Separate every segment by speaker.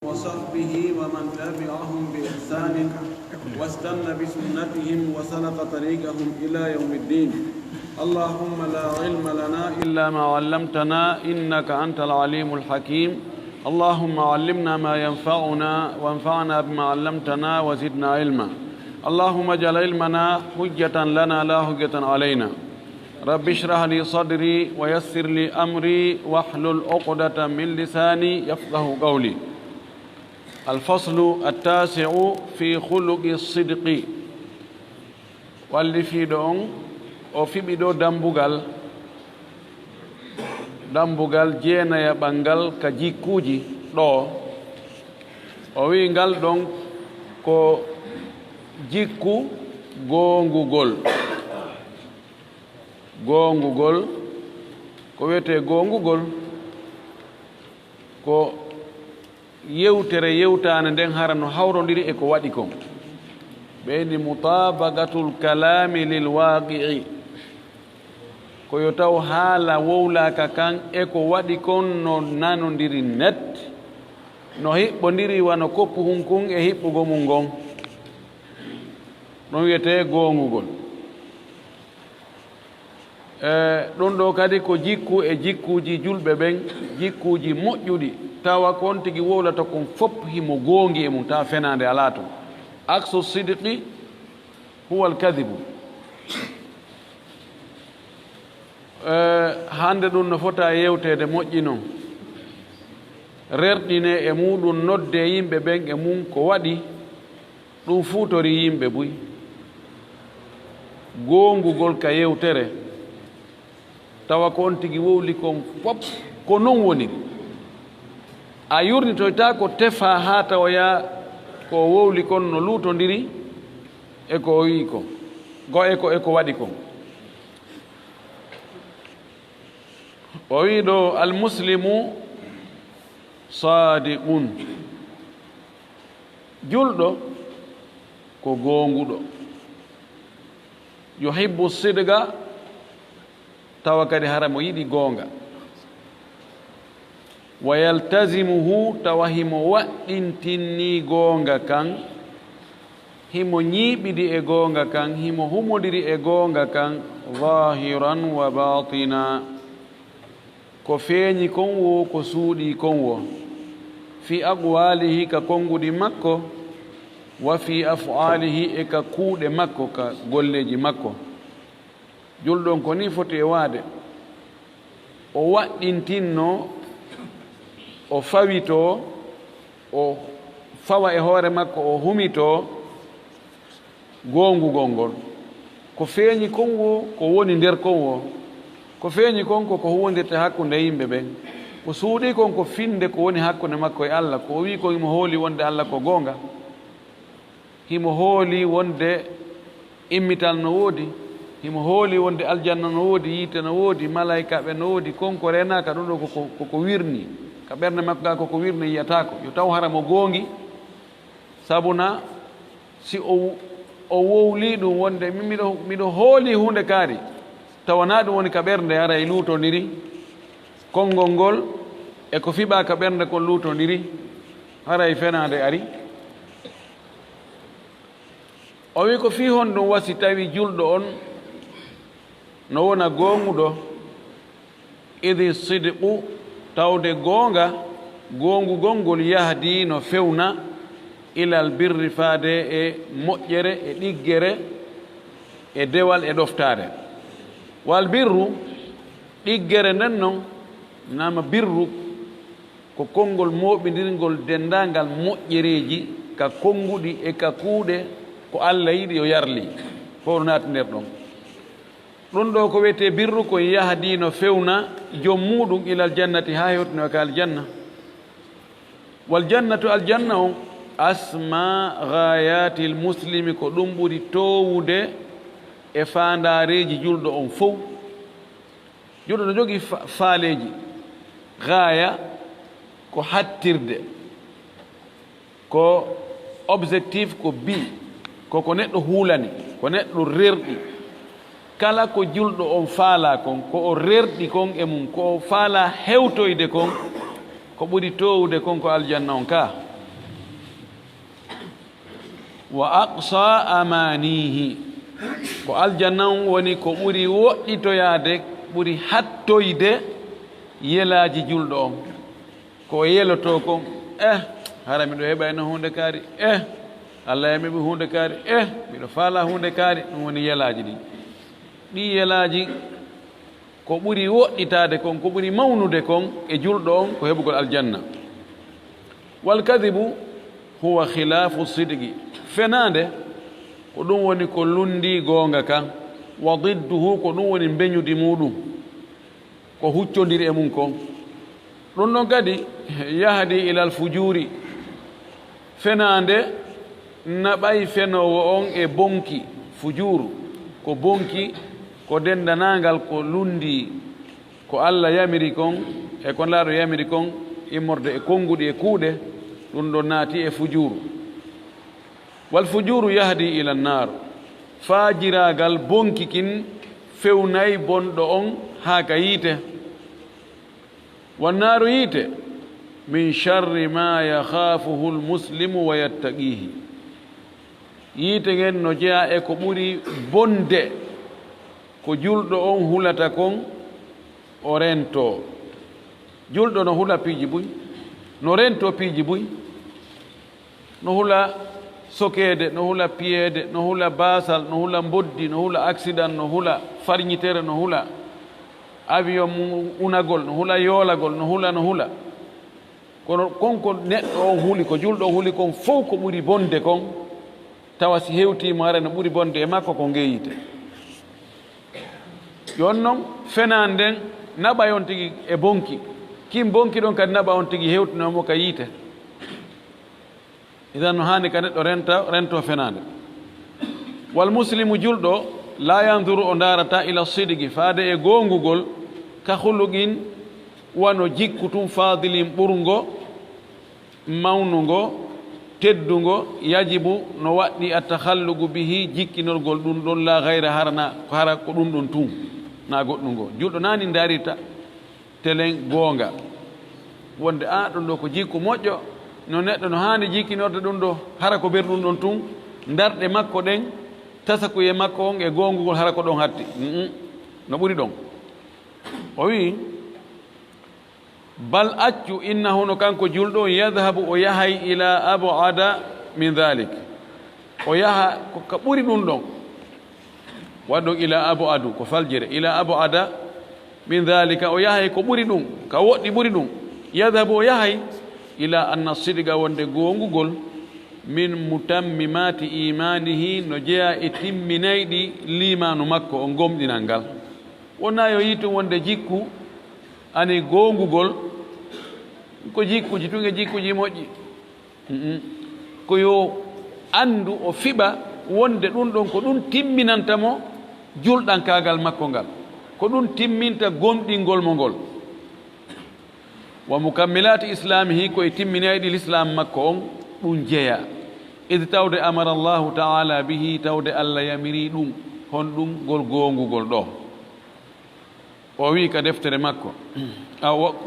Speaker 1: وصحبه ومن تبعهم بإحسان واستنى بسنتهم وسلك طريقهم إلى يوم الدين. اللهم لا علم لنا إلا ما علمتنا إنك أنت العليم الحكيم. اللهم علمنا ما ينفعنا وانفعنا بما علمتنا وزدنا علما. اللهم اجعل علمنا حجة لنا لا حجة علينا. رب اشرح لي صدري ويسر لي أمري واحلل عقدة من لساني يفقه قولي. الفصل التاسع في خلق الصدق. واللي في دون او في بدو dambugal jeena ya bangal ka jikkuji do o wi ngal don ko jikku gongugol ko wete gongugol ko yewtere yewtane nden harano hawrondiri e ko waɗi kon ɓeyni mutabagatul kalami lil waqi'i ko yo taw haala wowlaka kan e ko waɗi kon no nanodiri net no hiɓɓodiri wano koppu hun kun e hiɓɓugo mum ngon ɗum wiyete gongugol. ɗum ɗo kadi ko jikku e jikkuji julɓe ɓen jikkuji moƴƴuɗi tawa kon tigi wowlata kon fof himo gongi e mum ta fenade ala to. aksu sidqi huwa alkadibu. hande ɗum no fota yewtede moƴƴi noon rerɗine e muɗum nodde yimɓe ɓen e mum ko waɗi ɗum fuutori yimɓe buy gongugol ka yewtere tawa ko on tigi wowli kon fof ko non woni a yurnitoyta ko tefa ha tawoya ko wowli kon no luutodiri e ko wi kon e ko waɗi kon. o wi ɗo almuslimu sadiqun julɗo ko gonguɗo yuhibbu sidga tawa kadi hara mo yiɗi gonga wa yaltazimuhu tawa himo waɗɗintinni gonga kan himo ñiiɓidi e gonga kan himo humodiri e gonga kan zahiran wa batina ko feeñi kon wo ko suuɗi kon wo fi aqwalihi ka konguɗi makko wa fi af'alihi e ka kuuɗe makko ka golleji makko. julɗon ko ni foti e waade o waɗɗintinno o fawito o fawa e hoore makko o humito gongugol ngol ko feeñi kon wo ko woni nder kon wo ko feeñi kon ko huwondirte hakkunde yimɓe ɓen ko suuɗi kon ko finde ko woni hakkunde makko e Allah ko o wi ko himo hooli wonde Allah ko gonga himo hooli wonde immital no woodi himo hooli wonde aljanna no woodi yiite no woodi malaika ɓe no woodi konko renaka ɗum ɗo koko wirni ka ɓernde makko ga koko wirni yiyatako yo taw hara mo gongi sabuna si o wowli ɗum wonde miɗo hooli hunde kaari tawana ɗum woni ka ɓernde hara e luutodiri konngol ngol e ko fiɓa ka ɓernde kon luutodiri hara e fenade ari. o wi ko fi hon ɗum wasi tawi julɗo on no wona gonguɗo idi sidqu tawde gonga gongugol ngol yahdi no fewna ilal birri faade e moƴƴere e ɗiggere e dewal e ɗoftare. wal birru ɗiggere nden noon nama birru ko konngol moɓidirgol dendangal moƴƴereji ka konguɗi e ka kuuɗe ko Allah yiɗi yo yarli fof naati nder ɗon. ɗum ɗo ko wiyete birru ko yahdi no fewna joom muɗum ilal jannati ha hewtino ka aljanna. wal jannatu aljanna on asma ghayatil muslimi ko ɗum ɓuri towude e faandareji julɗo on fof. julɗo no jogii faaleji gaya ko hattirde ko objectif ko bi koko neɗɗo huulani ko neɗɗo rerɗi kala ko julɗo on faala kon ko o rerɗi kon e mum ko o faala hewtoyde kon ko ɓuri towude kon ko aljanna on ka wa aqsa amanihi ko aljanna woni ko ɓuri woɗɗitoyaade ɓuri hattoyde yelaaji julɗo on ko yeloto kon hara miɗo heɓayno hunde kaari Allah yamiɓe hunde kaari miɗo faala hunde kaari ɗum woni yelaaji ɗi yelaaji ko ɓuri woɗɗitaade kon ko ɓuri mawnude kon e julɗo on ko heɓugol aljanna wal kadibu huwa khilafu sidqi fenaande ko ɗum woni ko lundi goonga kan wa didduhu ko ɗum woni beñudi muɗum ko huccondiri e mum kon ɗum ɗon kadi yahdi ilal fujuri fenaande naɓay fenowo on e bonki fujuru ko bonki ko dendanangal ko lundi ko Allah yamiri kon e ko laaɗo yamiri kon immorde e konnguɗi e kuuɗe ɗum ɗo naati e fujuru wal fujuru yahdi ila nnar faajiragal bonki kin fewnay bonɗo on haa ka yiite wannaaru yiite min charri ma yakhafuhu lmuslimu wa yattaqihi yiite ngen no jeya e ko ɓuri bonde ko julɗo on hulata kon o rento julɗo no hula piiji buy no rento piiji buy no hula sokeede no hula piyeede no hula baasal no hula mboddi no hula accident no hula farñitere no hula avion unagol no hula yoolagol no hula kono konko neɗɗo on huli ko julɗo on huli kon fof ko ɓuri bonde kon tawa si hewtima hara no ɓuri bonde e makko ko ngeyite yon noon fena nden naɓa on tigi e bonki kim bonki ɗon kadi naɓa on tigi hewtinomo ka yiite idan no hani ka neɗɗo rento fenande wal muslimu julɗo la yanduru o darata ila sidigi faade e gongugol ka huluqin wano jikku tum fadilin ɓurgo mawnugo teddugo yajibu no waɗɗi attahallugu bihi jikkinorgol ɗum ɗon la gayra hara ko ɗum ɗon tum na goɗɗum ngo julɗo nani darita telen goonga wonde ɗum ɗo ko jikku moƴƴo no neɗɗo no hani jikkinorde ɗum ɗo hara ko ɓerɗum ɗon tum darɗe makko ɗen tasakuye makko on e gongugol hara ko ɗon hatti no ɓuri ɗon o wi bal accu innahu no kanko julɗo yadhabu o yahay ila abada min dhalik o yaha ko ɓuri ɗum ɗon waɗɗon ila abadu ko faljere ila abada min dhalika o yahay ko ɓuri ɗum ka woɗɗi ɓuri ɗum yadhabu o yahay ila anna sidga wonde gongugol min mutammimati imanihi no jeeya e timminayɗi limanu makko o gomɗinal ngal wonna yo yiitum wonde jikku ani gongugol ko jikkuji tun e jikkuji moƴƴi ko yo andu o fiɓa wonde ɗum ɗon ko ɗum timminantamo julɗankagal makko ngal ko ɗum timminta gomɗingol mo ngol wa mukammilati islamihi koye timminayɗi l'islam makko on ɗum jeeya id tawde amara allahu taala bihi tawde Allah yamiri ɗum hon ɗum ngol gongugol ɗo o wi ka deftere makko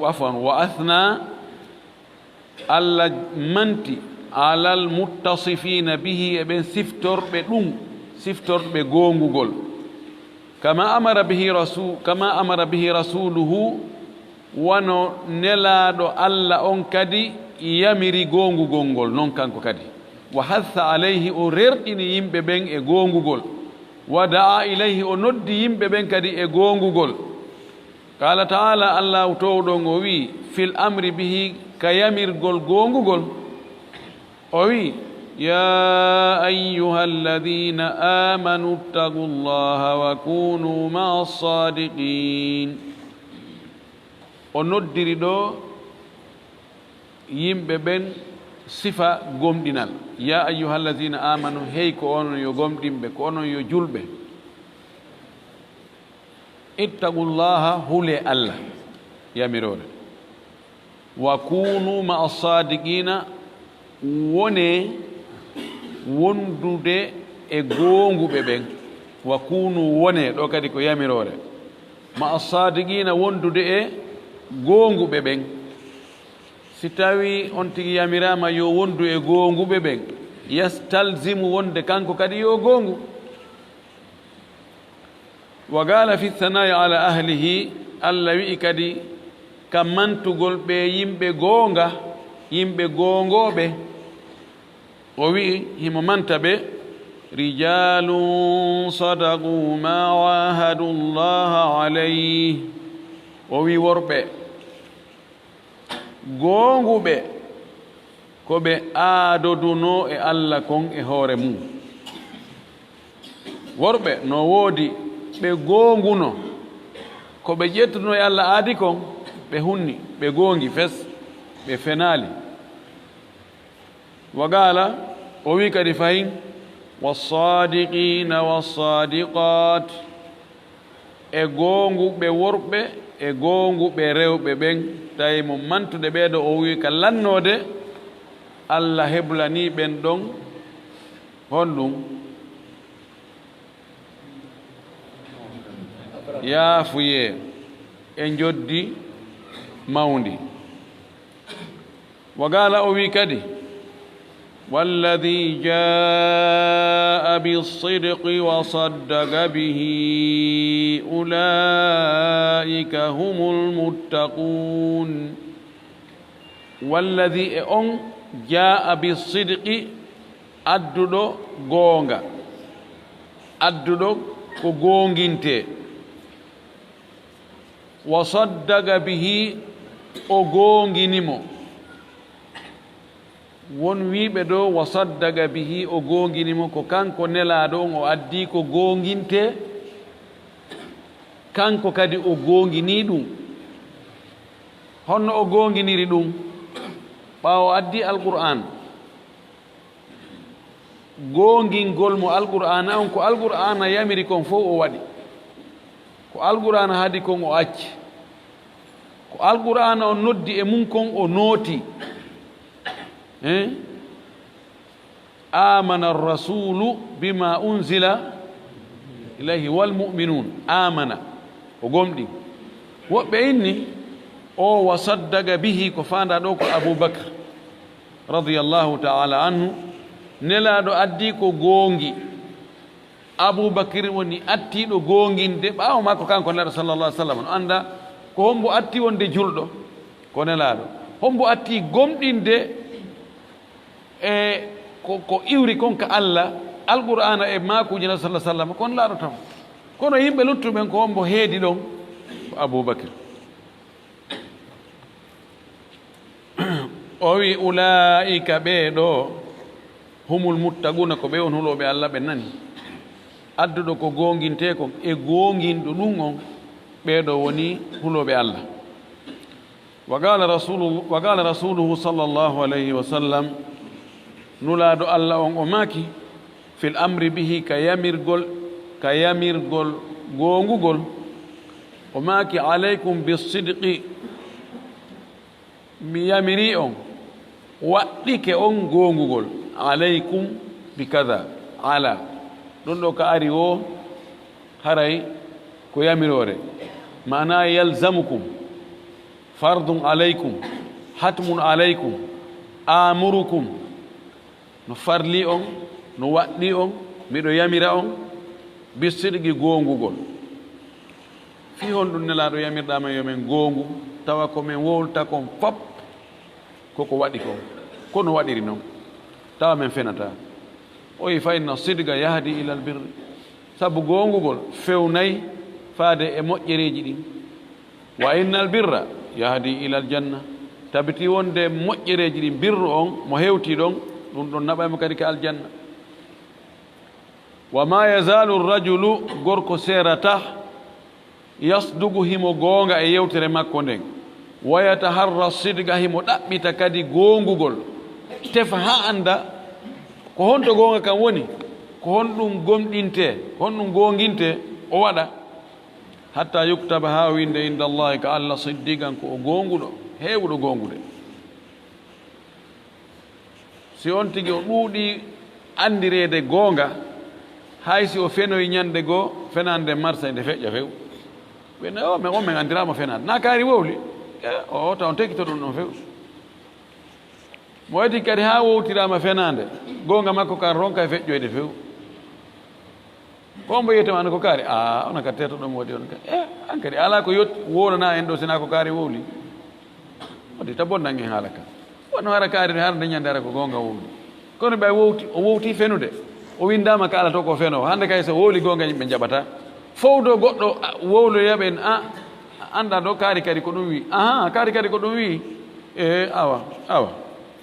Speaker 1: afwan wa athna Allah manti alal muttasifina bihi e ɓen siftorɓe ɗum siftorɓe gongugol kama amara bihi rasuluhu wano nelaɗo Allah on kadi yamiri gongugol ngol non kanko kadi wa hatha alayhi o rerɗini yimɓe ɓen e gongugol wa da'a ilayhi o noddi yimɓe ɓen kadi e gongugol qala taala allahu towɗon o wi fil amri bihi ka yamirgol gongugol o wi ya ayyuha alladina amanu ittagu llaha wa kunu maa sadiqin o noddiri ɗo yimɓe ɓen sifa gomɗinal ya ayyuha alladina amanu hey ko onon yo gomɗinɓe ko onon yo julɓe ittagu llaha hule Allah yamirore wa kunu maa sadiqina wone wondude e gonguɓe ɓen wa kunu wone ɗo kadi ko yamirore maa sadiqina wondude e gonguɓe ɓen si tawi on tigi yamirama yo wondu e gonguɓe ɓen yastalzimu wonde kanko kadi yo gongu. Wa qala fi thanai ala ahlihi, Allah wi'i kadi kammantugol ɓe yimɓe goonga, yimɓe goongoɓe, o wi'i himo manta ɓe rijalun sadaqu ma ahadu llaha alayhi, o wi worɓe goonguɓe ko ɓe aadoduno e Allah kon e hoore mum. Worɓe no woodi ɓe goonguno ko ɓe ƴettuno e Allah aadi kon, ɓe hunni ɓe goongi fes, ɓe fenaali. Wa qala, o wi kadi fayin wassadiqina wassadiqat, e goonguɓe worɓe e goonguɓe rewɓe ɓen. Tawi mo mantude ɓeeɗo o wi ka lannode Allah heblani ɓen ɗon honɗum yaafuye e joddi mawndi. Wa qala, o wi kadi والذي جاء بالصدق وصدق به أولئك هم المتقون. والذي جاء بالصدق adduɗo goonga, adduɗo ko goonginte, wa saddaga bihi, o goonginimo. Won wiiɓe ɗo wa saddaga bihi, o goonginimo, ko kanko nelaaɗo on o addi ko goonginte, kanko kadi o goongini ɗum. honno o goonginiri ɗum ɓaawo addi alqur'an. goongingol mo alqur'ana on ko alqur'ana yamiri kon fof o waɗi, ko alqur'ana hadi kon o acci, ko alqur'ana o noddi e mum kon o nooti. amana arrasulu bima unzila ilayhi walmuminun, amana o gomɗi. woɓɓe inni o wa saddaga bihi ko fanda ɗo ko aboubacre radiyallahu taala anhu, nelaɗo addi ko goongi. aboubacre woni attiɗo goonginde ɓaawo makko kanko nelaɗo sallallah alih sallam. no anda ko hombo atti wonde julɗo ko nelaɗo, hombo atti gomɗinde e ko iwri kon ka Allah alqur'ana e makuji nabi sallallahu alaihi wasallam kon laaɗo tan. kono yimɓe luttuɓen ko hombo heedi ɗon ko aboubacre. o wi ulaika ɓeeɗo humul muttaquna, ko ɓe on huloɓe Allah. ɓe nani adduɗo ko gonginte kon e gonginɗo ɗum on, ɓeeɗo woni huloɓe Allah. wa qala rasuluhu sallallahu alayhi wa sallam, nulaaɗo Allah on o maaki fil amri bihi, ka yamirgol goongugol. o maaki alaykum bisidqi, mi yamiri on, waɗɗike on goongugol. alaykum bi kada, ala ɗum ɗo ka ari o haray ko yamirore, mana yalzamukum, fardun alaykum, hatmun alaykum, amurukum, no farli on, no waɗɗi on, miɗo yamira on bisidqi goongugol. fi honɗum nelaɗo yamirɗama yomen goongu, tawa komin wowlta kon fop koko waɗi kon, kono waɗiri noon, tawa men fenata. o wi fa inna sidga yahdi ila l birri, sabu goongugol fewnayi faade e moƴƴereji ɗin. wa inna al birra yahdi ila l janna, tabiti wonde moƴƴereji ɗin, birru on mo hewti ɗon, ɗum ɗon naɓaymo kadi ka aljanna. wa ma yazalu rajulu, gorko serata, yasdugu himo goonga e yewtere makko nden, wa yataharra sidga, himo ɗaɓɓita kadi goongugol, tefa ha anda ko honto goonga kam woni, ko honɗum gomɗinte, honɗum goonginte, o waɗa. hatta yuktaba, ha winde inda allahi ka Allah siddigan, ko o goonguɗo, heewuɗo goongude. si on tigi o ɗuuɗi andireede goonga, hay si o fenoyi ñande goo fenande marsa nde feƴƴa few, ɓene o men on men andirama fenade, na kaari wowli, o taw on tekkito ɗum ɗon few. mo waɗi kadi ha wowtirama fenande gonga makko kan ronka e feƴƴoyde few ko mbo yiyetema an ko kaari ona ka teto ɗum waɗi on ka an kadi ala ko yetti wonana en ɗo sina ko kaari wowli waɗi tabonnan en haala ka wonno hara kaari har dañande hara ko gonga wowli kono ɓe o wowti fenude o windama ka ala to ko feno hande kay so wowli gonga yimɓe jaɓata fowdo goɗɗo wowloyaɓen anda ɗo kaari kadi ko ɗum wi kaari kadi ko ɗum wi awa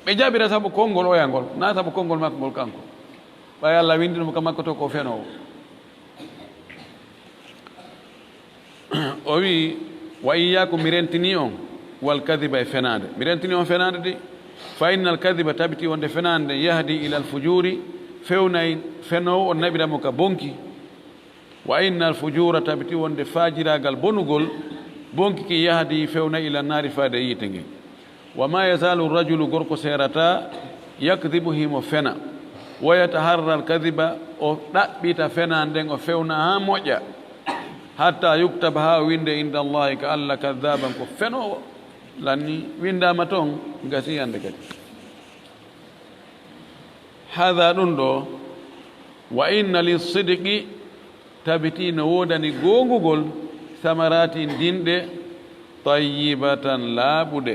Speaker 1: ɓe jaɓira saabu konngol oya ngol na saabu konngol makko ngol kanko ɓay Allah windi ɗum ka makko to ko fenowo o wi wa iyakum mi rentini on wal kadiba e fenade mi rentini on fenade de fa inna al kadiba tabiti wonde fenade yahdi ila al fujuri fewnay fenowo on naɓiramo ka bonki wa inna al fujura tabiti wonde fajiragal bonugol bonki ki yahdi fewna ila nari faade yite nge wa ma yazalu rajulu gorko serata yakdibu himo fena wa yataharra al kadiba o ɗaɓɓita fena nden o fewna ha moƴƴa hatta yuktaba ha winde inda allahi ka allah kadaban ko fenowo lanni windama toon gasi hande kadi hada ɗum ɗo wa inna lissidqi tabiti no wodani gongugol samarati dinɗe tayyibatan laaɓude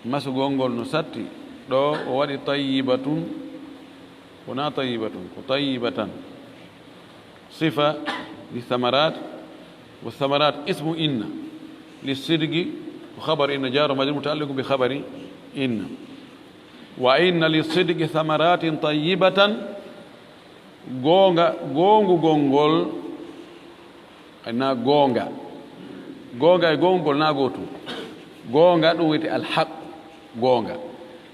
Speaker 1: masugol ngol no satti ɗo o waɗi tayyibatun wona tayyibatun ko tayyibatan sifa lisamarat والثمرات اسم إن للصدق وخبر إن جار مجرور متعلق بخبر إن وإن للصدق ثمرات طيبة gongol na gonga e gongol na goto gonga ɗum wiyete alhaq gonga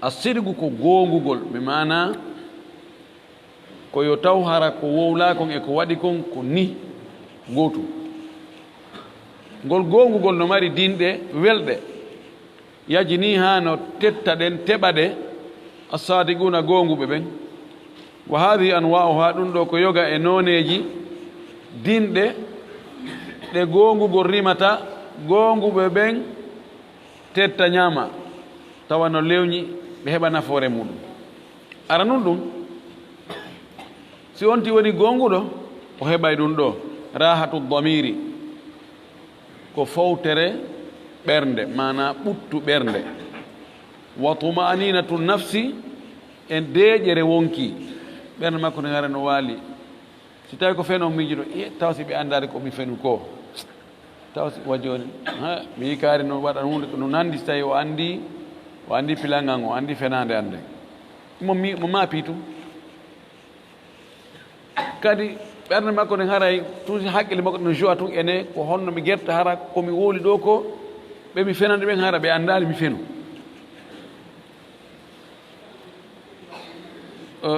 Speaker 1: asidgu ko gongugol ɓe mana ko yo taw hara ko wowla kon e ko waɗi kon ko ni goto ngol gongugol no mari dinɗe welɗe yaji ni ha no tetta ɗen teɓa ɗe asadiguna gonguɓe ɓen wa hadihi anwa'uha ɗum ɗo ko yoga e noneji dinɗe ɗe gongugol rimata gonguɓe ɓen tetta ñama tawa no lewñi ɓe heɓa nafoore muɗum ara nun ɗum si onti woni gonguɗo o heɓay ɗum ɗo rahatu damiri ko fowtere ɓernde mana ɓuttu ɓernde wa tumaninatu nafsi en deƴere wonki ɓernde makko ne gara no waali si tawi ko feno miijo ɗo taw si ɓe andari komi fenu ko taw si wa joni mi yikari no waɗa hunde no nandi so tawi o andi pilangal o andi fenade ande mo maapi tum kadi ɓernde makko ne haray toujours haqqille makko no joua tun ene ko honno mi guerta hara komi wooli ɗo ko ɓe mi fenande ɓen hara ɓe andali mi fenu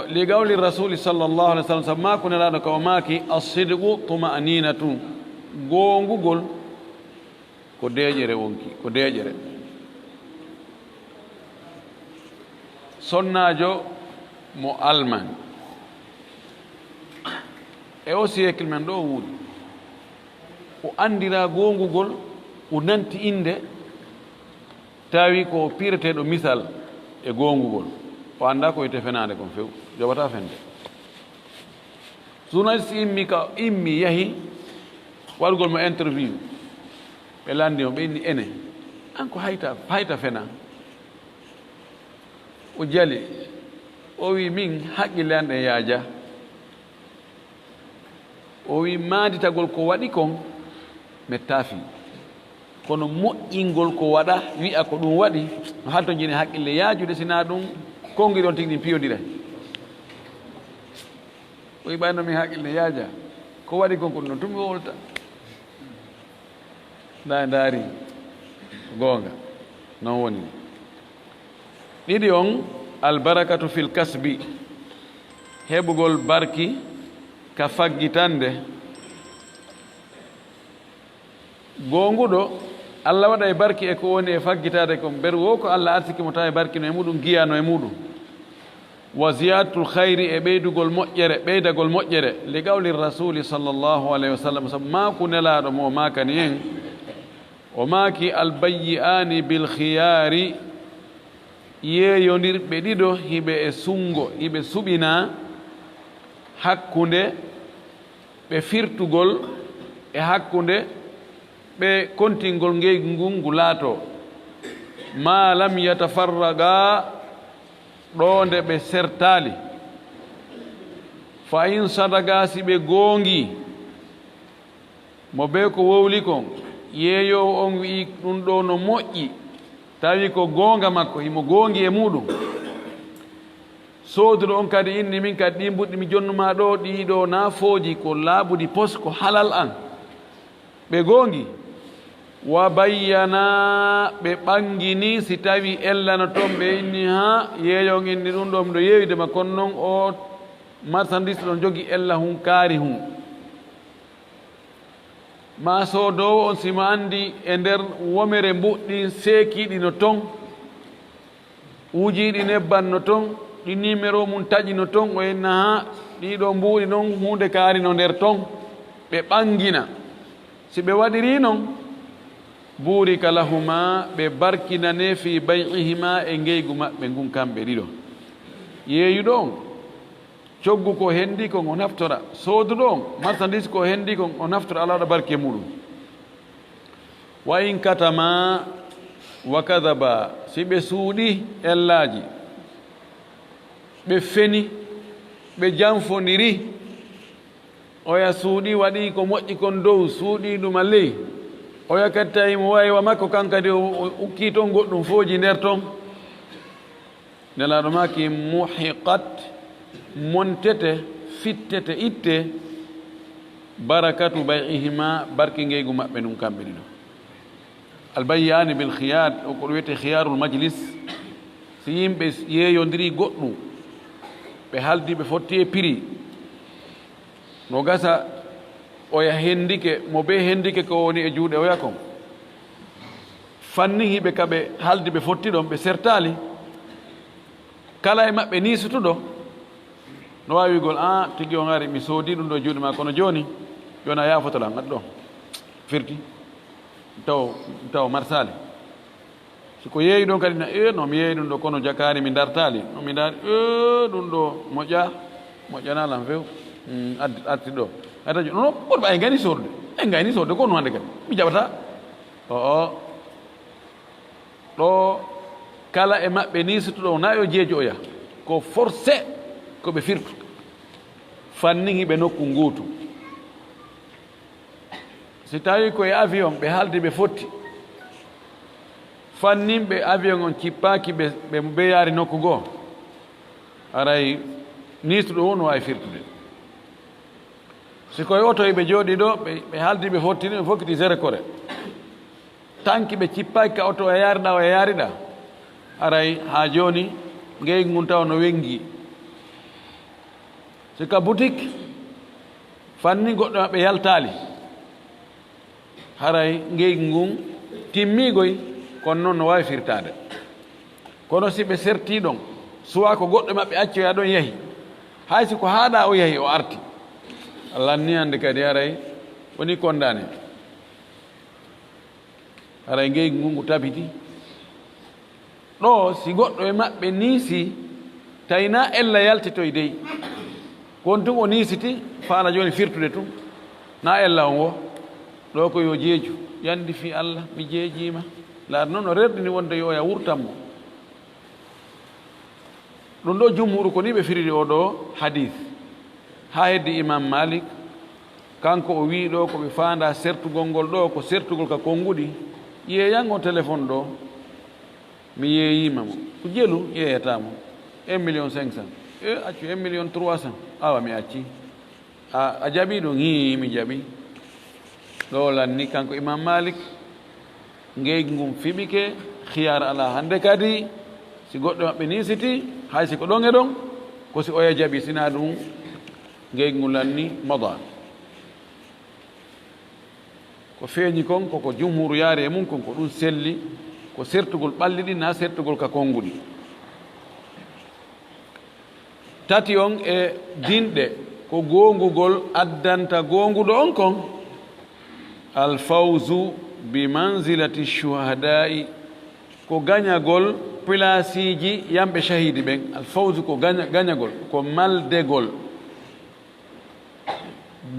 Speaker 1: li gawli rasuli sallllahu alih w sallam sabu mako nelaɗo ka o maaki assidqu tumaninatu gongugol ko deƴere wonki ko deƴere sonnajo mo Allemagne e o siècle men ɗo o wuuri o andira gongugol o nanti inde tawi ko pireteɗo misal e gongugol o anda ko wiyete fenade kon few joɓata fende journaliste immi yahi waɗugol mo interview ɓe landimo ɓe inni ene an ko hayta fena o jali o wi min haqqille an ɗen yaaja o wi maaditagol ko waɗi kon mi taafi kono moƴƴingol ko waɗa wi'a ko ɗum waɗi no halto jini haqqille yaajude sina ɗum konngui ɗon tigi ɗin piyodira o wi ɓayno min haqqille yaaja ko waɗi kon ko ɗum ɗon tumi wolta ndaari goonga noon woni ɗiɗi on albarakatu fil kasbi heɓugol barki ka faggitande gonguɗo Allah waɗa e barki e ko woni e faggitade ko ber wo ko Allah arsiki mo tawa e barki no e muɗum giyano e muɗum wa ziyadatul khayri e ɓeydugol moƴƴere ɓeydagol moƴƴere li qawli rasuli sallllahu alayhi wa sallam sabu maku nelaɗo mo makani en o maaki albayyi'ani bil khiyari yeeyondirɓe ɗiɗo hiɓe e sungo hiɓe suɓina hakkunde ɓe firtugol e hakkunde ɓe kontingol ngeygu ngun ngu laato ma lam yatafarraga ɗo nde ɓe sertali fa in sadaga si ɓe goongi mo be ko wowli kon yeeyowo on wi'i ɗum ɗo no moƴƴi tawi ko goonga makko himo goongi e muɗum sooduɗo on kadi inni min kadi ɗi mbuɗɗi mi jonnuma ɗo ɗiɗo naafooji ko laaɓuɗi pos ko halal an ɓe goongi wa bayyana ɓe ɓangini si tawi ellano toon ɓe inni ha yeeyon inni ɗum ɗo miɗo yeewidema kono noon o marchandise ɗon jogi ella hun kaari hun ma soodowo on simo anndi e nder womere mbuɗɗi seekiiɗi no toon ujiiɗi nebban no toon ɗi numéro mum taƴi no toon o enna ha ɗiɗo mbuuɗi noon hunde kaari no nder toon ɓe ɓangina si ɓe waɗiri noon buurika lahuma ɓe barkinane fi bay'ihima e ngeygu maɓɓe ngun kamɓe ɗiɗo yeeyuɗo on coggu ko hendi kon o naftora sooduɗo on marchandise ko hendi kon o naftora ala waɗa barke muɗum wa in katama wa kadaba si ɓe suuɗi ellaji ɓe feni ɓe janfodiri oya suuɗi waɗi ko moƴƴi kon dow suuɗi ɗuma ley oya kadi tawi mo wawiwa makko kankadi o ukki toon goɗɗum fooji nder toon nelaɗo maki muhiqat montete fittete itte barakatu bay'ihima barke ngeygu maɓɓe ɗum kamɓe ɗiɗo albayyani bil khiyar o ko wiyete khiyarul majlis si yimɓe yeeyodiri goɗɗum ɓe haldi ɓe fotti e prix no gasa oya hendike mo be hendike ko woni e juuɗe oya kon fanni hiɓe kaɓe haldi ɓe fotti ɗon ɓe sertali kala e maɓɓe nisutuɗo no wawi gol tigi on ari mi soodi ɗum ɗo juuɗe ma kono joni joni a yafotola gaɗ ɗo firti taw marsali siko yeeyi ɗon kadi na no mi yeeyi ɗum ɗo kono jakari mi dartali no mi dari ɗum ɗo moƴƴanalam few arti ɗo ataji non ɓurɓa en gayni sorde ko no hande kadi mi jaɓata ɗo kala e maɓɓe nisutuɗo na yo jeejo oya ko forcé ko ɓe firtu fanni hiɓe nokku nguutu si tawi koye avion ɓe haaldi ɓe fotti fanninɓe avion on cippaki ɓe yaari nokku goo aray nisuɗo o no wawi firtude si koye oto ɓe jooɗi ɗo ɓe haaldi ɓe fottini ɓe fokkiti zére kore tanki ɓe cippaki ka oto e yaariɗa o e yaariɗa aray ha joni ngeygu ngun taw no wengi sika boutique fanni goɗɗo maɓɓe yaltali haray ngeygu ngun timmigoy kono noon no wawi firtade kono si ɓe serti ɗon suwa ko goɗɗo maɓɓe accoya ɗon yahi hay si ko haaɗa o yahi o arti allah ni hande kadi haray woni condamné haray ngeygu ngun ngu tabiti ɗo si goɗɗo e maɓɓe niisi tawina ella yaltitoy dey kon tun o niisiti faala joni firtude tun na ella on wo ɗo ko yo jeeju yandi fi allah mi jeejima laata noon o rerɗini wonde yo ya wurtanmo ɗum ɗo jumhuru ko ni ɓe firiri o ɗo hadith ha heddi imam malik kanko o wi ɗo koɓe faanda sertugol ngol ɗo ko sertugol ka konnguɗi yeeyango téléphone ɗo mi yeeyima mo ko jelu yeeyatamo 1,500,000 accu 1,300,000 awa mi acci a jaɓi ɗum mi jaɓi ɗo lanni kanko imam malik ngeygu ngun fiɓike khiyar ala hande kadi si goɗɗo maɓɓe nisiti hay si ko ɗon e ɗon ko si oya jaɓi sina ɗum ngeygu ngun lanni mada ko feeñi kon koko jumhuru yaari e mum kon ko ɗum selli ko sertugol ɓalli ɗi na sertugol ka konnguɗi tati on e dinɗe ko goongugol addanta goonguɗo on kon alfawzu bi manzilati shuhada'i ko gañagol pilasiji yamɓe shahidi ɓen alfawzu ko gañagol ko maldegol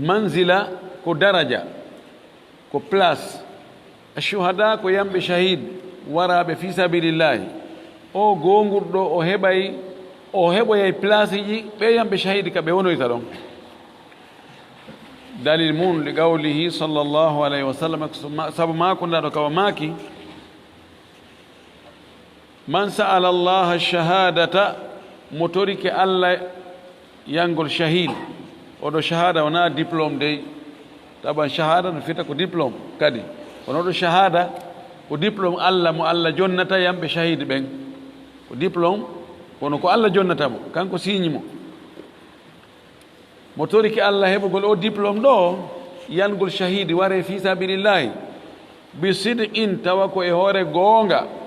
Speaker 1: manzila ko daraja ko place ashuhada ko yamɓe shahid waraɓe fi sabilillahi o gongurɗo o heɓoyay place ji ɓe yamɓe shahidi ka ɓe wonoyta ɗon dalil mum li qawlihi sallllahu alayhi wa sallam sabu mako ndaɗo kawa maki man sa'ala allaha shahadata mo torike allah yangol shahid oɗo shahada wona diplôme dey taban shahada no fita ko diplôme kadi kono ɗo shahada ko diplôme allah mo allah jonnata yamɓe shahide ɓen ko diplôme kono ko allah jonnata mo kanko signe mo toriki allah heɓugol o diplôme ɗo yangol shahidi ware fi sabilillahi bi sidqin tawa ko e hoore goonga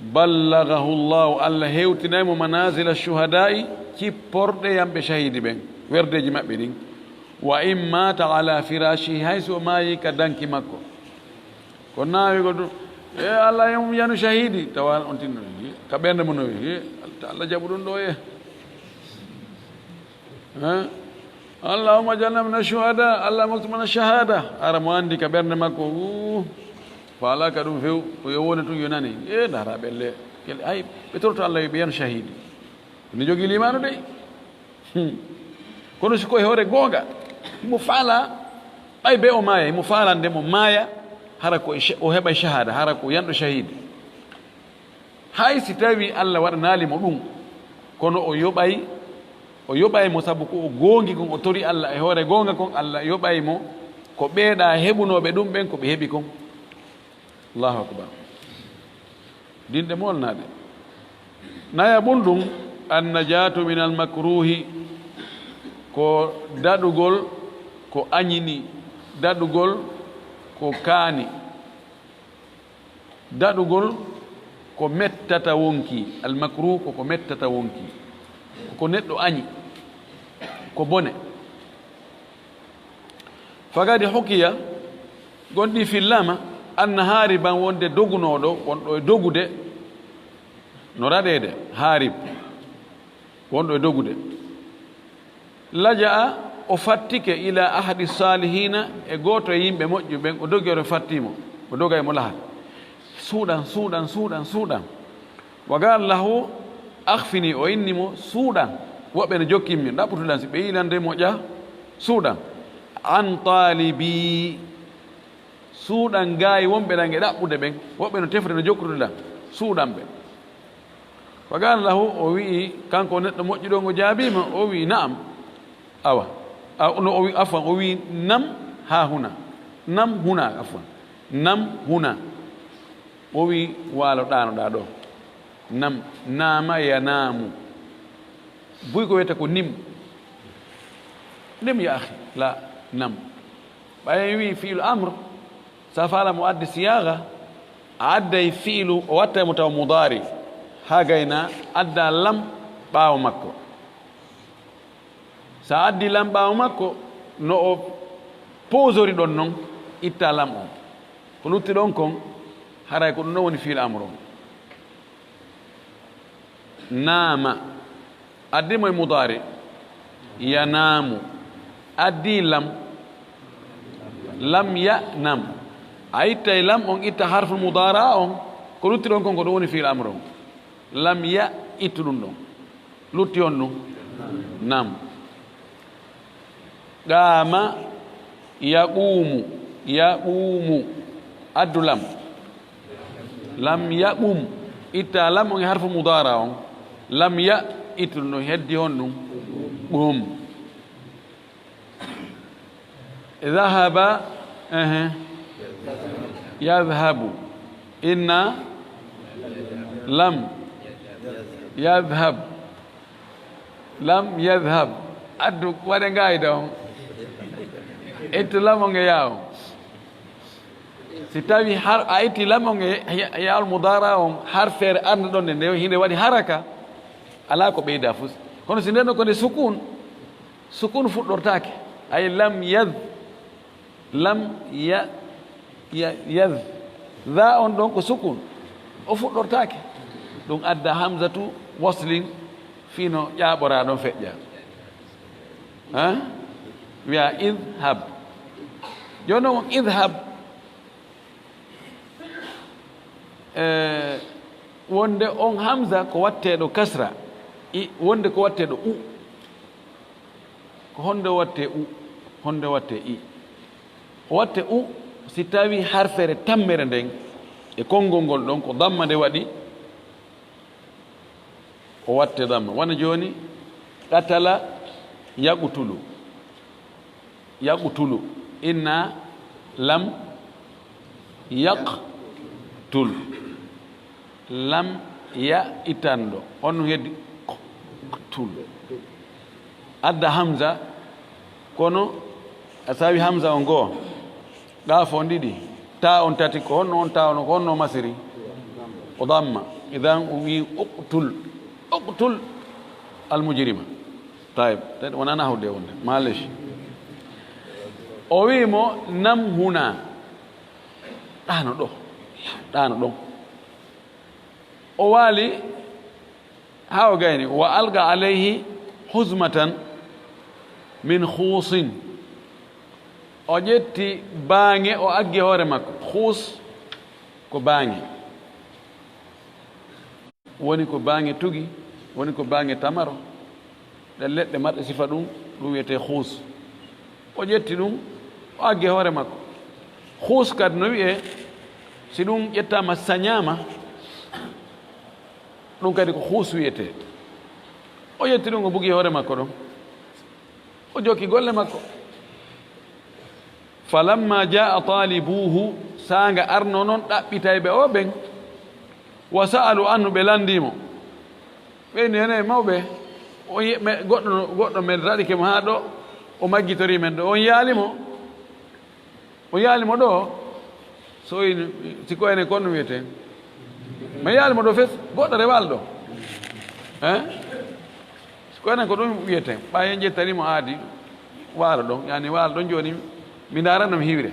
Speaker 1: ballagahu llahu allah hewtinaymo manasila shuhada'i cipporɗe yamɓe shahidi ɓen werdeji maɓɓe ɗin wa in mata ala firashi hayso maayi ka danki makko ko naawigo ɗum e allah yanu shahidi tawa on tinno ka ɓernde mo nowi allah jaɓu ɗum ɗo allahumma jalna min ashuhada allah maktumana shahada ara mo andi ka ɓernde makko faala ka ɗum few ko yo woni tun yo nani dara ɓelle kele ay ɓe torto allah ɓe yanu shahidi ne jogii limanu de kono siko e hoore goonga mo faala ɓay be o maaya mo faalande mo maaya hara ko o heɓa shahada hara ko yanɗo shahidi hay si tawi allah waɗanaalimo ɗum kono o yoɓay mo sabu ko o goongi kon o tori allah e hoore goonga kon allah yoɓay mo ko ɓeeɗa heɓunoɓe ɗum ɓen ko ɓe heɓi kon allahu akbar dinɗe molnaɗe naya ɓum ɗum annajatu min almakruhi ko daɗugol ko añini daɗugol ko kaani daɗugol ko mettata wonki almakruh koko mettata wonki ko neɗɗo añi ko bone fagadi hukiya gonɗi fillama anna haariban wonde dogunoɗo wonɗo e dogude no raɗede haarib wonɗo e dogude laja'a o fattike ila ahadi salihina e goto e yimɓe moƴƴu ɓen o dogi oɗo fattimo o doga e mo lahal suuɗan wa gal lahu akhfini o innimo suuɗan woɓɓe ne jokkimmi ɗaɓɓutuɗan si ɓe yilande moƴƴa suuɗan an talibi suuɗan gaayi wonɓe ɗan e ɗaɓɓude ɓen woɓɓe no tefde no jokkutuɗan suuɗan ɓe wa gal lahu o wi'i kanko neɗɗo moƴƴuɗo ngo jaabima o wi naam awa no o wi afwan o wi nam ha huna nam huna afwan nam huna o wi waalo ɗanoɗa ɗo nam naama yanaamu buy ko wiyete ko nim ya akhi la nam ɓaye wi fiilu amre sa faala mo adde siyaga a adday fiilu o wattaymo taw mudari ha gayna adda lam ɓaawo makko sa addi lam ɓaawo makko no o posori ɗon noon itta lam on ko lutti ɗon kon haray ko ɗum ɗon woni fiil amre on naama addimo e mudari yanaamu addi lam yanam a itta e lam on itta harful mudara on ko lutti ɗon kon ko ɗum woni fiil amre on lam ya ittu ɗum ɗon lutti on ɗum nam qama yaqumu addu lam yaqum itta lam on e harfu mudara on lam ya ittu ɗum ɗon heddi on ɗum qum dhahaba yadhhabu inna lam yadhhab addu waɗe ngayda on ittu lam on e yaa on si tawi a itti lam on e yaal mudara on har feere arde ɗon nde hinde waɗi haraka ala ko ɓeyda fus kono si nden ɗo ko nde sukun fuɗɗortake ay lam yad dha on ɗon ko sukun o fuɗɗortake ɗum adda hamzatu waslin fino ƴaɓora ɗon feƴƴa wiya idhab joni on idhab wonde on hamza ko watteɗo kasra wonde ko watteɗo u ko honde watte u honde watte i o watte u si tawi harfere tammere nden e konngol ngol ɗon ko damma nde waɗi o watte damma wona joni qatala yaqtulu yaqtulu inna lam yaqtul lam ya itanɗo on heddi tul adda hamza kono a tawi hamza on goo ɗaaf on ɗiɗi ta on tati ko honno on ta on ko honno masiri o damma idan o wi uqtul almujrima tayib wonana hawde wonde malesh o wimo nam huna ɗano ɗo ɗano ɗon o waali ha o gayni wa alga alayhi husmatan min khuusin o ƴetti baange o aggi hoore makko khuus ko baange woni ko baange tugi woni ko baange tamaro ɗe leɗɗe maɗɗe sifa ɗum ɗum wiyete khuus o ƴetti ɗum o aggi hoore makko khuus kadi no wiye si ɗum ƴettama sañama ɗum kadi ko khuus wiyete o ƴetti ɗum o bugi hoore makko ɗon o jokki golle makko falamma jaa talibuhu sanga arno noon ɗaɓɓitayɓe o ɓen wa sa'alu anhu ɓe landimo ɓeyni ene mawɓe goɗɗo men raɗike mo ha ɗo o maggitori men ɗo on yaalimo ɗo so siko ene konno wiyete mi yaalimo ɗo fes goɗɗo rewal ɗo siko enen ko ɗum wiyete ɓayen ƴettanimo aadi waalo ɗon yani waalo ɗon joni mi darannomi hiwre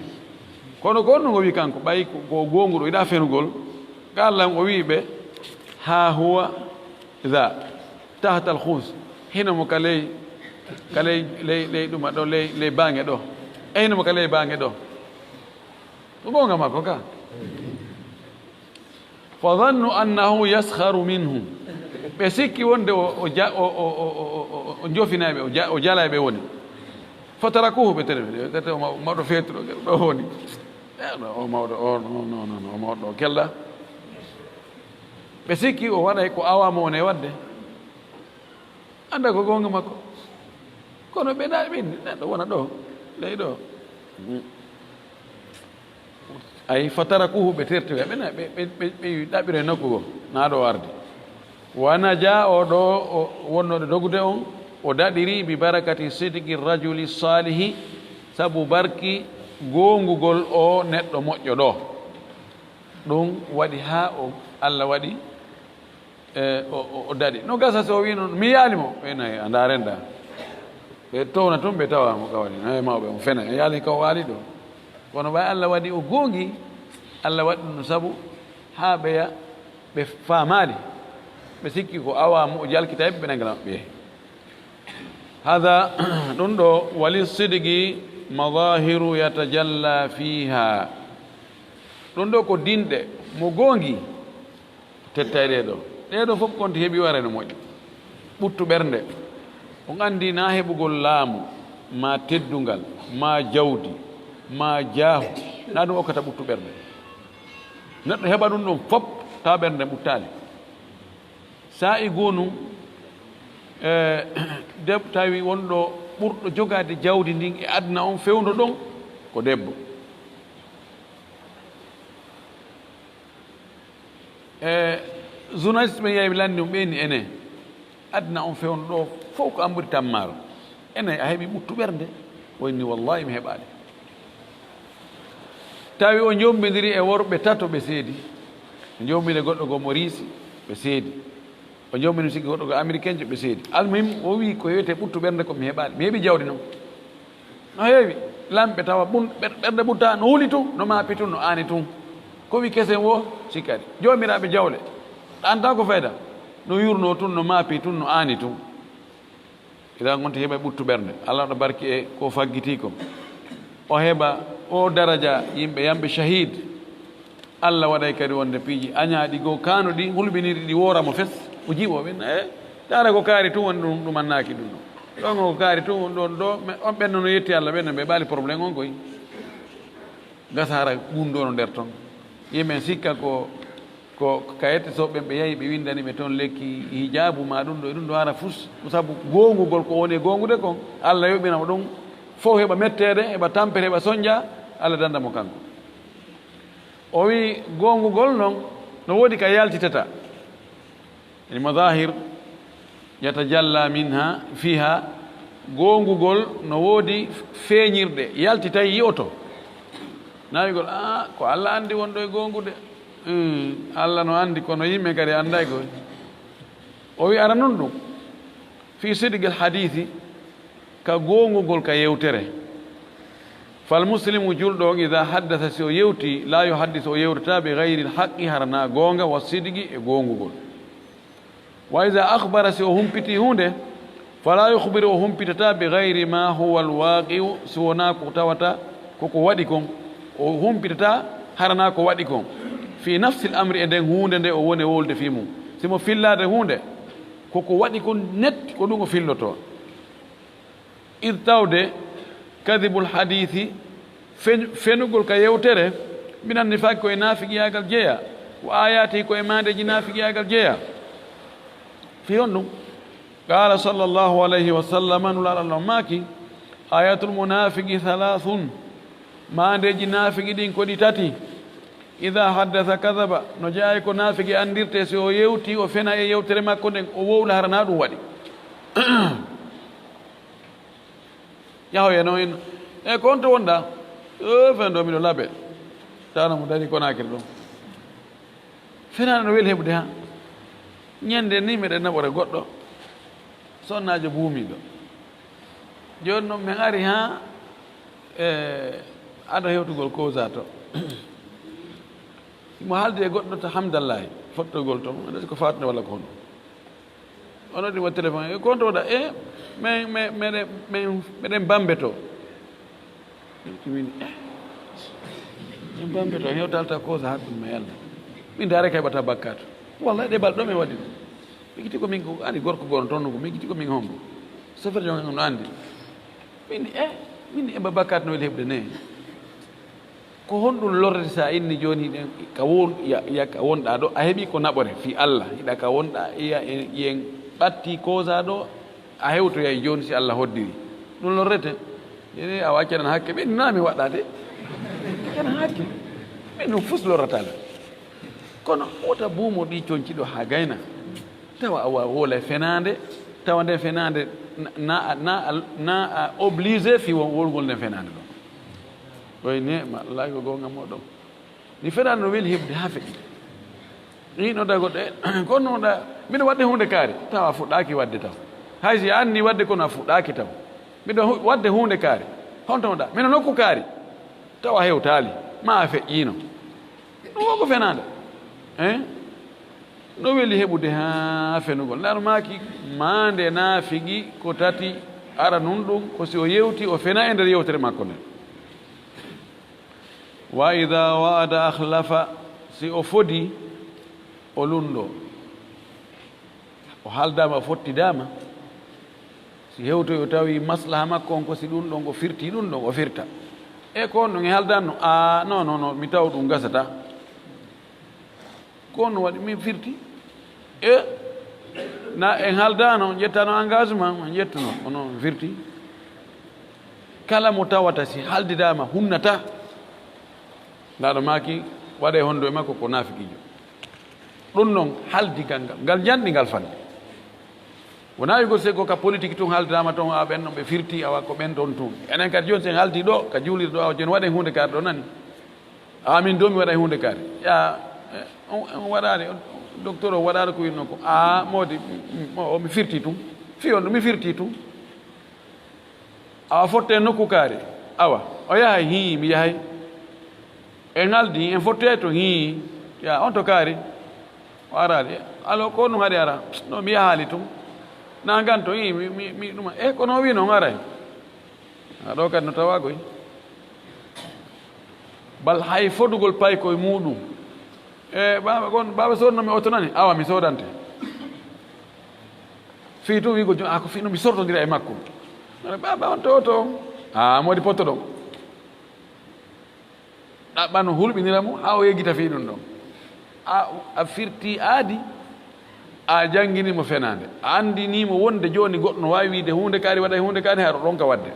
Speaker 1: kono ko onno ngo wi kanko ɓayi ko gongu ɗo yiɗa fenugol gallam o wi ɓe ha huwa dha tahta al khus hinomo ka ley ley ɗuma ɗo ley bange ɗo e hinomo ka ley bange ɗo ko gonga makko ka fa dhannu annahu yaskharu minhum ɓe sikki wonde o jofinaɓe o jalayɓe woni fatarakuhu ɓe tere mawɗo feetuɗo ɗo woni o mawɗo o mawɗo o kella ɓe sikki o waɗay ko awama wone wadde anda ko gonga makko kono ɓe ɗaɓini neɗɗo wona ɗo ley ɗo ay fatarakuhu ɓe tertewe ɓe ɗaɓire nokku go naa ɗo arde wana dia o ɗo wonnoɗo dogude on o daɗiri bi barakati sidiki rajuli salihi sabu barki gongugol o neɗɗo moƴƴo ɗo ɗum waɗi ha o Allah waɗi o daɗi no gasa so wi noon mi yaalimo ɓenayi a darenda ɓe towna tun ɓe tawamo kawani nayi mawɓe o fena e yaali ka waali ɗo kono ɓay Allah waɗi o gongi Allah waɗi ɗum sabu ha ɓeya ɓe faamali ɓe sikki ko awamo o jalkita ɓe nangala maɓɓe hada ɗum ɗo wali sidigi madahiru yatajalla fiha ɗum ɗo ko dinɗe mo gongi tettay ɗeɗo fof konti heeɓi ware no moƴƴi ɓuttu ɓernde on andi na heɓugol laamu ma teddungal ma jawdi ma jaahu na ɗum okkata ɓuttu ɓernde neɗɗo heɓa ɗum ɗon fof tawa ɓernde ɓuttali sa i gonum debbo tawi wonɗo ɓurɗo jogade jawdi ndin e aduna on fewndo ɗon ko debbo journaliste ɓe yawi landi um ɓeyni ene aduna on fewndo ɗo fof ko amɓuri tammaro ene a heeɓi ɓuttu ɓernde wayni wallahi mi heɓali tawi o jombidiri e worɓe tato ɓe seedi o jombide goɗɗo go Maurice ɓe seedi o jombini sikki goɗɗo go américain jo ɓe seedi almuhim o wi ko hewete ɓuttu ɓernde ko mi heɓali mi heeɓi jawdi noon no heewi lamɓe tawa ɓerde ɓutta no huli tun no maapi tun no aani tun ko wi kesen wo sikkadi jomiraɓe jawle anta ko fayda no yurno tun no maapi tun no aani tun ida gonti heɓa ɓuttu ɓernde allah ɗo barki e ko faggiti ko o heɓa o daraja yimɓe yamɓe shahid allah waɗay kadi wonde piiji añaaɗi goo kano ɗi hulɓiniri ɗi woramo fes o jiiɓoɓen dara ko kaari tun woni ɗum ɗumannaki ɗum ɗo ɗon ko kaari tun won ɗon ɗo on ɓenno no yetti allah ɓenne ɓe ɓaali probléme on koy gasara ɓundo no nder toon yimɓen sikka ko kayette soɓɓen ɓe yahi ɓe windani ɓe toon lekki hijabu ma ɗum ɗo e ɗum ɗo ara fus sabu gongugol ko woni e gongude kon allah yoɓinamo ɗum fof heɓa mettede heɓa tampere heɓa soñdia allah dandamo kanko o wi gongugol noon no woodi ka yaltitata almadahir yatajalla minha fiha gongugol no woodi feeñirɗe yaltitay yi'oto nawigol ko allah andi wonɗo e gongude allah no andi kono yimɓe kadi anday koy o wi ara noon ɗum fi sidgel hadithi ka gongugol ka yewtere fal muslimu julɗo on ida haddata si o yewti la yuhaddis o yewtata bi gayri lhaqqi harana gonga wa sidgi e gongugol wa ida akhbara si o humpiti hunde fala yukhbir o humpitata bi gayri ma huwa alwaqiu si wona ko tawata koko waɗi kon o humpitata harana ko waɗi kon fi nafsi l amri e nden hunde nde o woni wolde fi mum simo fillade hunde koko waɗi kon net ko ɗum o filloto id tawde kadibul hadithi fenugol ka yewtere minan nifaki koye naafigiyagal jeeya wo ayati koye mandeji naafigiyagal jeeya fi on ɗum qala sallllahu alayhi wa sallam nulaɗallah maaki ayatul munafiki halathun mandeji naafigi ɗin koɗi tati ida haddatha kadaba no jeeya ko naafigi andirte si o yewti o fena e yewtere makko nden o wowla harana ɗum waɗi yahoyeno en e ko on to wonɗa fen ɗo miɗo laaɓe tawno mo dari konakiri ɗum fenaɗo no weeli heɓude ha ñande ni miɗen naɓore goɗɗo sonnajo buumiɗo joni noon min ari ha e ado hewtugol causa to mo haaldi e goɗɗo to hamdallahi fottogol toon aɗa ko fatde walla ko hono on waɗi wa téléphone e konto waɗa meɗen bambe to min bambe to hewtalta causa haɗɗum e allah min daare kay ɓata bakkato wallay ɗeɓal ɗo mi waɗi ɗum mi giti ko min ko andi gorko gono toon ko min giti ko min hombo sofere jon no andi min eɓa bakkat no weeli heɓde ne ko honɗum lorde sa inni joni ɗen ka won ya ka wonɗa ɗo a heeɓi ko naɓore fi allah hiɗa ka wonɗa iya yen ɓatti causa ɗo a hewtoyay joni si allah hoddiri ɗum lorrete ene a waccanan hakke ɓen nami waɗade waccanan hakke ɓen ɗum fus lorratala kono wota buumo ɗi conciɗo ha gayna tawa awa wola fenade tawa nden fenade na a obligé fi wolgol nden fenade ɗo ɗoy nema allah ko gonga moɗon ni fenade no weeli heɓde ha feƴi ɗinoɗa goɗɗo kono noɗa mbiɗo waɗde hunde kaari tawa a fuɗɗaki wadde taw hay si a anni wadde kono a fuɗɗaki taw mbiɗo wadde hunde kaari hontonoɗa mino nokku kaari tawa hewtali ma a feƴƴino ɗum woko fenade no weeli heɓude ha fenugol ndar maki mande naafigi ko tati ara nun ɗum ko si o yewti o fena e nder yewtere makko nden wa ida wa'ada ahlafa si o fodi o lundo o haaldama o fottidama si hewtoy o tawi maslaha makko on ko si ɗum ɗon o firti ɗum ɗon o firta e ko on ɗon e haaldanno non mi taw ɗum gasata ko on no waɗi mi firti na en haaldano ƴettano engagement on ƴettuno ono firti kala mo tawata si haaldidama hunnata ndaɗo maki waɗe hondo e makko ko naafiqijo ɗum noon haldigal ngal janɗi ngal fande wona wigol sego ka politique tun haaldidama toon a ɓen ɗon ɓe firti awa ko ɓen toon tun enen kadi joni sen haaldi ɗo ka juulirɗo awa joni waɗen hunde kaari ɗo nani amin do mi waɗa hunde kaari ya on waɗani docteur o waɗano ko winno ko modi mi firti tun fi on ɗo mi firti tun awa fotte nokku kaari awa o yahay hi mi yahay e ngaldi en fotte to hi ya on to kaari o arade alo ko no hade ara no mi yaali tum na ganto hi mi duma e ko no wi no ngaray aɗo kadi no tawagoy bal hay fodugol pay koye muɗum e baba gon baba sodnomi oto nani awa mi sodante fi to wigo ko fi no mi sortodira e makko baba on to to modi poto ɗon ɗaɓɓano hulɓinira mo ha o yeggita fi ɗum ɗon a firti aadi a jangguinimo fenade a andinimo wonde joni goɗɗo no wawi wiide hunde kaari waɗa hunde kaari haɗo ɗon ka wadde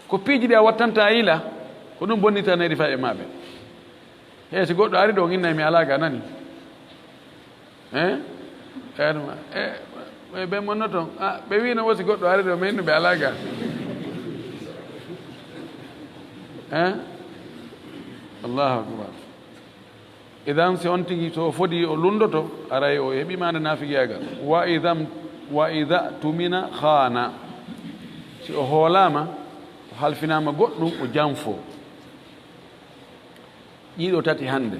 Speaker 1: ko piiji ɗi a wattanta ila ko ɗum bonnitanedi fa e maɓe he si goɗɗo ari ɗo innayi mi alaga nani eɗuma ɓe monno toon ɓe wino wosi goɗɗo ari ɗo mi innu ɓe alaga allahu akbar idan si on tigi so fodi o lundoto aray o heɓimande nafigiyagal wa ida tumina khana si o hoolama o halfinama goɗɗum o janfo ɗiɗo tati hande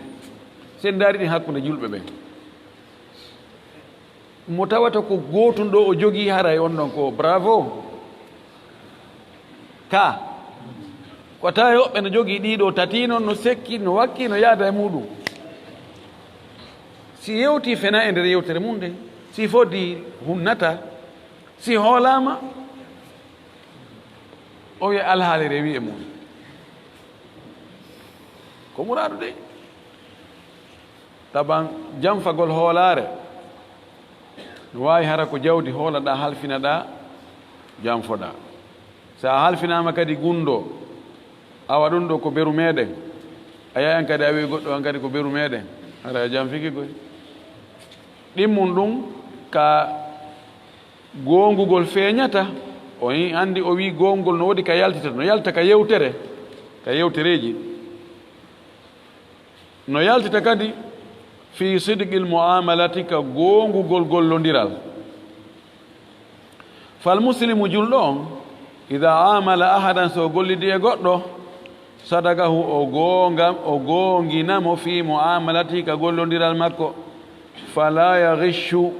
Speaker 1: sen daari ɗin hakkude julɓe ɓen mo tawata ko gotum ɗo o jogii haray on ɗon ko bravo ka ko tawa yoɓɓe no jogii ɗiɗo tati noon no sekki no wakki no yaada e muɗum si yewti fena e nder yewtere mum nde si foddi hunnata si hoolama o wiya alhaali rewi e mum ko muraadu de taban janfagol hoolaare no waawi hara ko jawdi hoolaɗa halfinaɗa janfoɗa so a halfinama kadi gundo awa ɗum ɗo ko beru meɗen a yayan kadi a wi goɗɗo an kadi ko beru meɗen hara a janfiki koy ɗimmum ɗum ka gongugol feeñata o andi o wi gongol no woodi ka yaltita no yalta ka yewtereji no yaltita kadi fi sidqil muamalati ka gongugol gollodiral fal muslimu julɗo on ida amala ahadan so gollidi e goɗɗo sadakahu o gonginamo fi muamalati ka gollodiral makko fala yagishu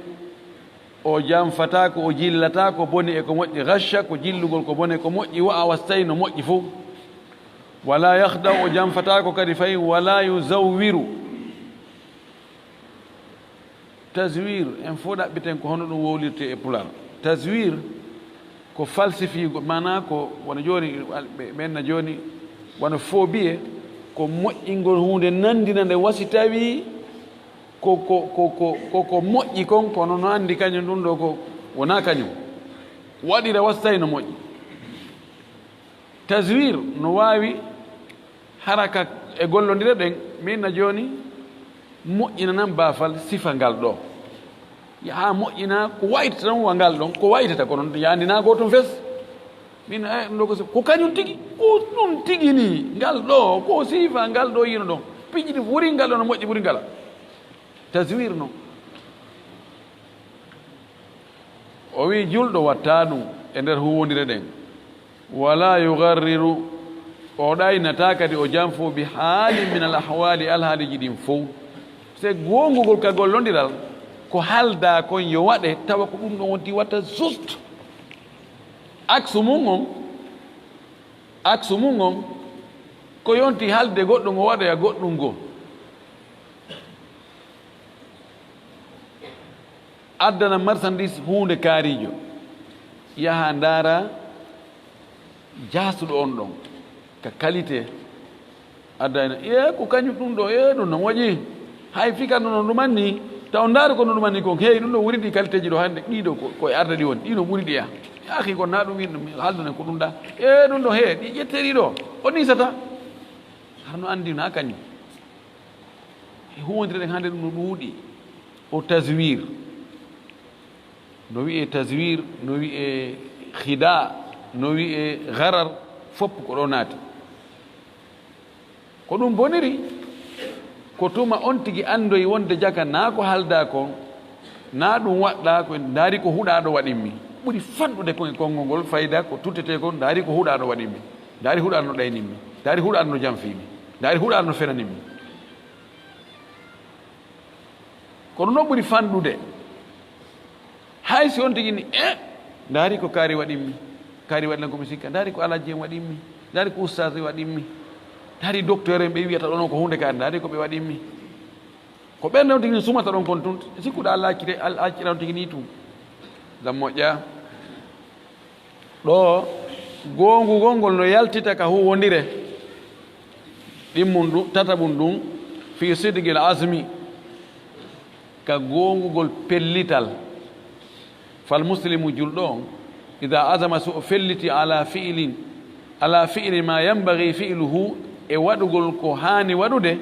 Speaker 1: o janfatako o jillatako boni e ko moƴƴi gasha ko jillugol ko boni ko moƴƴi wa a wastayi no moƴƴi fof wala yahda o janfatako kadi fayi wala yuzawwiru taswir en fo ɗaɓɓiten ko hono ɗum wowlirte e pulal taswir ko falsifigo mana ko wona joni ɓenna joni wona phobie ko moƴƴingol hunde nandina nde wasi tawi ko moƴƴi kon kono no andi kañum ɗum ɗo ko wona kañum waɗira wastayi no moƴƴi taswir no wawi haraka e gollodira ɗen minna joni moƴƴina nan baafal sifa ngal ɗo ha moƴƴina ko wayta tan wa ngal ɗon ko waytata kono yandina go toon fes min ɗum ɗo ko kañum tigi ko ɗum tigi ni ngal ɗo ko sifa ngal ɗo yino ɗon piƴƴiɗi wuri ngal ɗo no moƴƴi ɓuri ngala taswir no o wi julɗo watta ɗum e nder huwodire ɗen wala yugarriru o ɗaynata kadi o janfo bi haali min al ahwali alhaaliji ɗin fof se gongugol ka gollodiral ko halda kon yo waɗe tawa ko ɗum ɗon wonti watta juste axe mum on ko yonti halde goɗɗum o waɗoya goɗɗum goo addana marchandise hunde kaarijo yaha ndaara jasuɗo on ɗon ka qualité addayna ko kañum ɗum ɗo ɗum no moƴƴi hay fikatno no ɗumanni taw ndaari ko no ɗumanni kon heewi ɗum ɗo wuri ɗi qualité ji ɗo hannde ɗiɗo koye arda ɗi woni ɗino ɓuri ɗiya yaki kon na ɗum wiɗum haldunen ko ɗum ɗa ɗum ɗo hee ɗi ƴetteri ɗo o nisata harno anndi na kañum huwodire ɗen hannde ɗum no ɗuuɗi o taswir no wiye taswir no wiye khida no wiye garar fopp ko ɗo naati ko ɗum boniri ko tuma on tigi andoyi wonde jaka na ko halda kon na ɗum waɗɗa ko ndaari ko huɗaɗo waɗinmi ɓuri fanɗude kon e konngol ngol fayda ko tuttete kon ndaari ko huɗaɗo waɗinmi daari huɗaade no ɗaynimmi, daari huɗaade no janfiimi, daari huɗaade no fenanimmi. kono noon ɓuri fanɗude hay si on tigi ni ndaari ko kaari waɗinmi, kaari waɗilan komi sikka, ndaari ko alajji en waɗinmi, ndaari ko oustage waɗinmi, ndaari docteur en ɓe wiyata ɗonon ko hunde kaari, ndaari ko ɓe waɗinmi. ko ɓernde on tigi ni sumata ɗon kon tun sikkuɗa allah accira on tigi ni tum. gam moƴƴa ɗo goongugol ngol no yaltita ka huwondire ɗimmum ɗum tataɓum ɗum fi sidgil asmi ka goongugol pellital. fal muslimu julɗo on ida azama so o felliti ala fi'li ma yambagi fi'luhu e waɗugol ko haani waɗude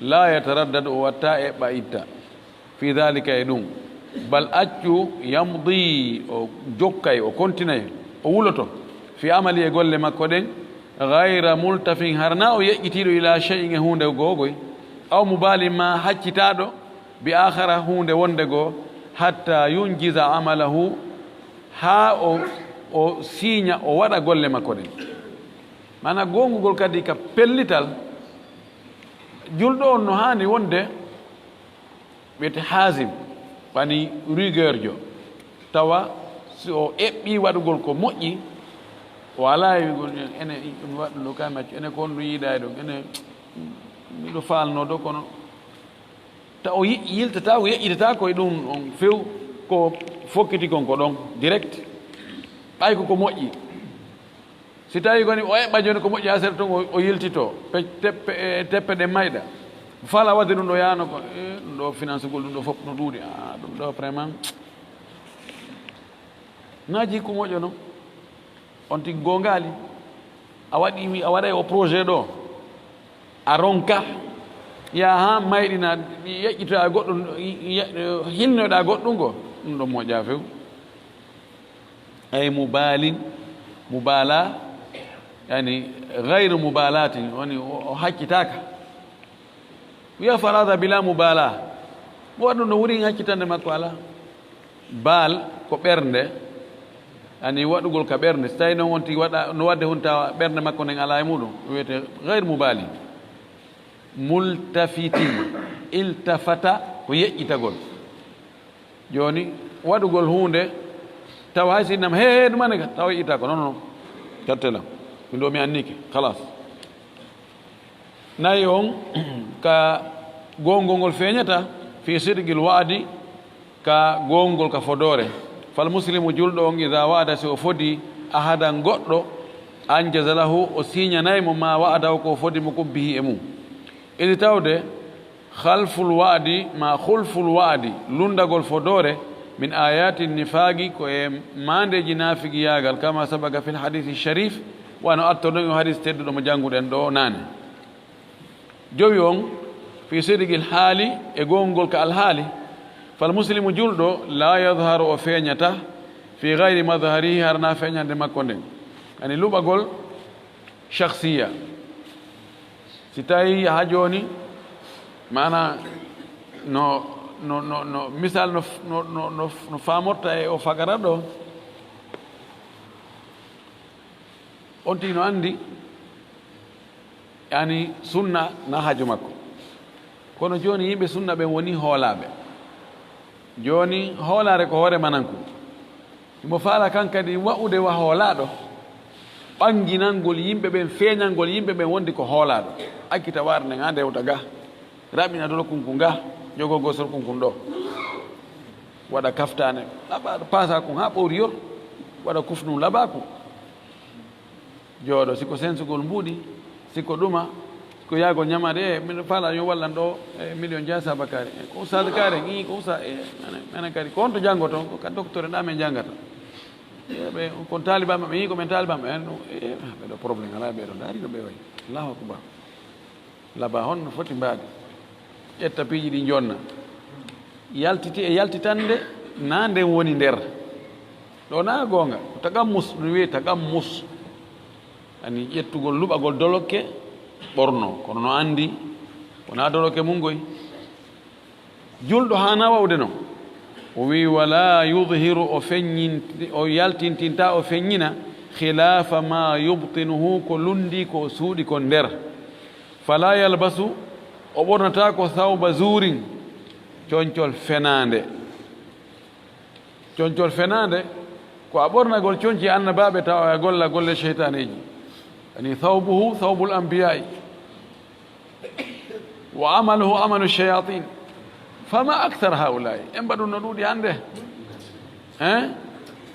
Speaker 1: la yataraddad o watta e ɓayitta fi dhalika e ɗum bal accu yamdi o jokkay o continue o wuloto fi amali e golle makko ɗen gayra multafin harna o yeƴƴitiɗo ila cheyin e hunde googoy aw mubali ma haccitaɗo bi akhara hunde wonde goo hatta yunjiza amalahu ha o siiña o waɗa golle makko ɗen. mana gongugol kadi ka pellital julɗo on no hani wonde wiyete hasim wani rigueur jo tawa si o eɓɓi waɗugol ko moƴƴi o ala wigol ene ɗum waɗɗu ɗo ka maccu ene ko on ɗum yiiɗa ɗum ene miɗo falno ɗo kono ta o yiltata ko yeƴƴitata koye ɗum on few ko fokkiti kon ko ɗon direct ɓay ko moƴƴi. si tawi koni o eɓɓa joni ko moƴƴi ha seeɗa toon o yiltito teppe ɗe mayɗa fala wadde ɗum ɗo yano ko ɗum ɗo finance gol ɗum ɗo fof no ɗuuɗi ɗum ɗo vraiment naji ko moƴƴo noon on tigi gongali a waɗay o projet ɗo a ronka ya ha mayɗina yeƴƴitoɗa goɗɗum hilnoɗa goɗɗum go ɗum ɗo moƴƴa few. ay mubala yani gayru mubalatin woni o haccitaka wiya farada bila mubala mo waɗu no wuri haccitande makko ala baal ko ɓernde ani waɗugol ka ɓernde so tawi noon wonti waɗa no wadde hunta ɓernde makko nden ala e muɗum wiyete gayre mubali. multafitin iltafata ko yeƴƴitagol joni waɗugol hunde taw hay sinnam ɗumane ka taw yeƴƴita ko non tattela min ɗo mi annike halas. nayi on ka gongol ngol feeñata fi sidgil wa'di ka gongol ka fodore. fal muslimu julɗo on ida wa'ada si o fodi ahadan goɗɗo anjaza lahu o siñanaymo ma wa'ada o ko fodi mo kubbihi e mum. idi tawde khalful wa'di ma khulful wa'di lundagol fodore min ayati nifaqi ko e mandeji nafigi yagal kama sabaga fil hadithi sharif wano attoɗon o hadis tedduɗo mo jannguɗen ɗo nane. jowi on fi sidgil haali e gongol ka alhaali fal muslimu julɗo la yadharu o feeñata fi gayri madharihi harna feeñande makko nden ani luɓagol shakhsiya. si tawi ha joni mana no misal no famorta e o fagara ɗo on tigi no andi yani sunna na haaju makko kono joni yimɓe sunna ɓen woni hoolaɓe joni hoolare ko hoore mananku mo faala kan kadi wa'ude wa hoolaɗo ɓanginangol yimɓe ɓen feeñangol yimɓe ɓen wondi ko hoolaɗo akkita waare nden ha ndewta ga raɓina dolo kunku ga jogo gosol kunkun ɗo waɗa kaftane laɓaɗo pasa kum ha ɓowri yor waɗa kufnum laɓaku jooɗo siko sensugol mbuuɗi siko ɗuma ko yaagol ñamade miɗo faala yo wallan ɗo e million dia sabakari ko usade kare i ko usa menen kadi ko honto janngo toon ko kadi docteur ɗa men janggata ɓe kon talibaɓe ɓe yi komin talibaɓe en ɓeɗo probléme ala ɓeɗo daari ɗo ɓe wayi allahu akbar laba honno foti mbaade ƴetta piiji ɗi jonna yaltiti e yaltitande na nden woni nder ɗo na goonga tagammus ɗum wiye tagammus ani ƴettugol luɓagol dolokke ɓorno kono no anndi wona dolokke mungoy julɗo hana wawde noon o wi wala yudhiru o yaltintinta o feññina khilafa ma yubtinuhu ko lundi ko suuɗi ko nder fala yalbasu o ɓornata ko thawba zurin coñcol fenande coñcol fenande ko a ɓornagol coñci annabaɓe tawa a golla golle cheytaneji ani thawbuhu thawbul anbiya'i wa amaluhu amalu shayatin fama actar haulai en mbaɗum no ɗuuɗi hannde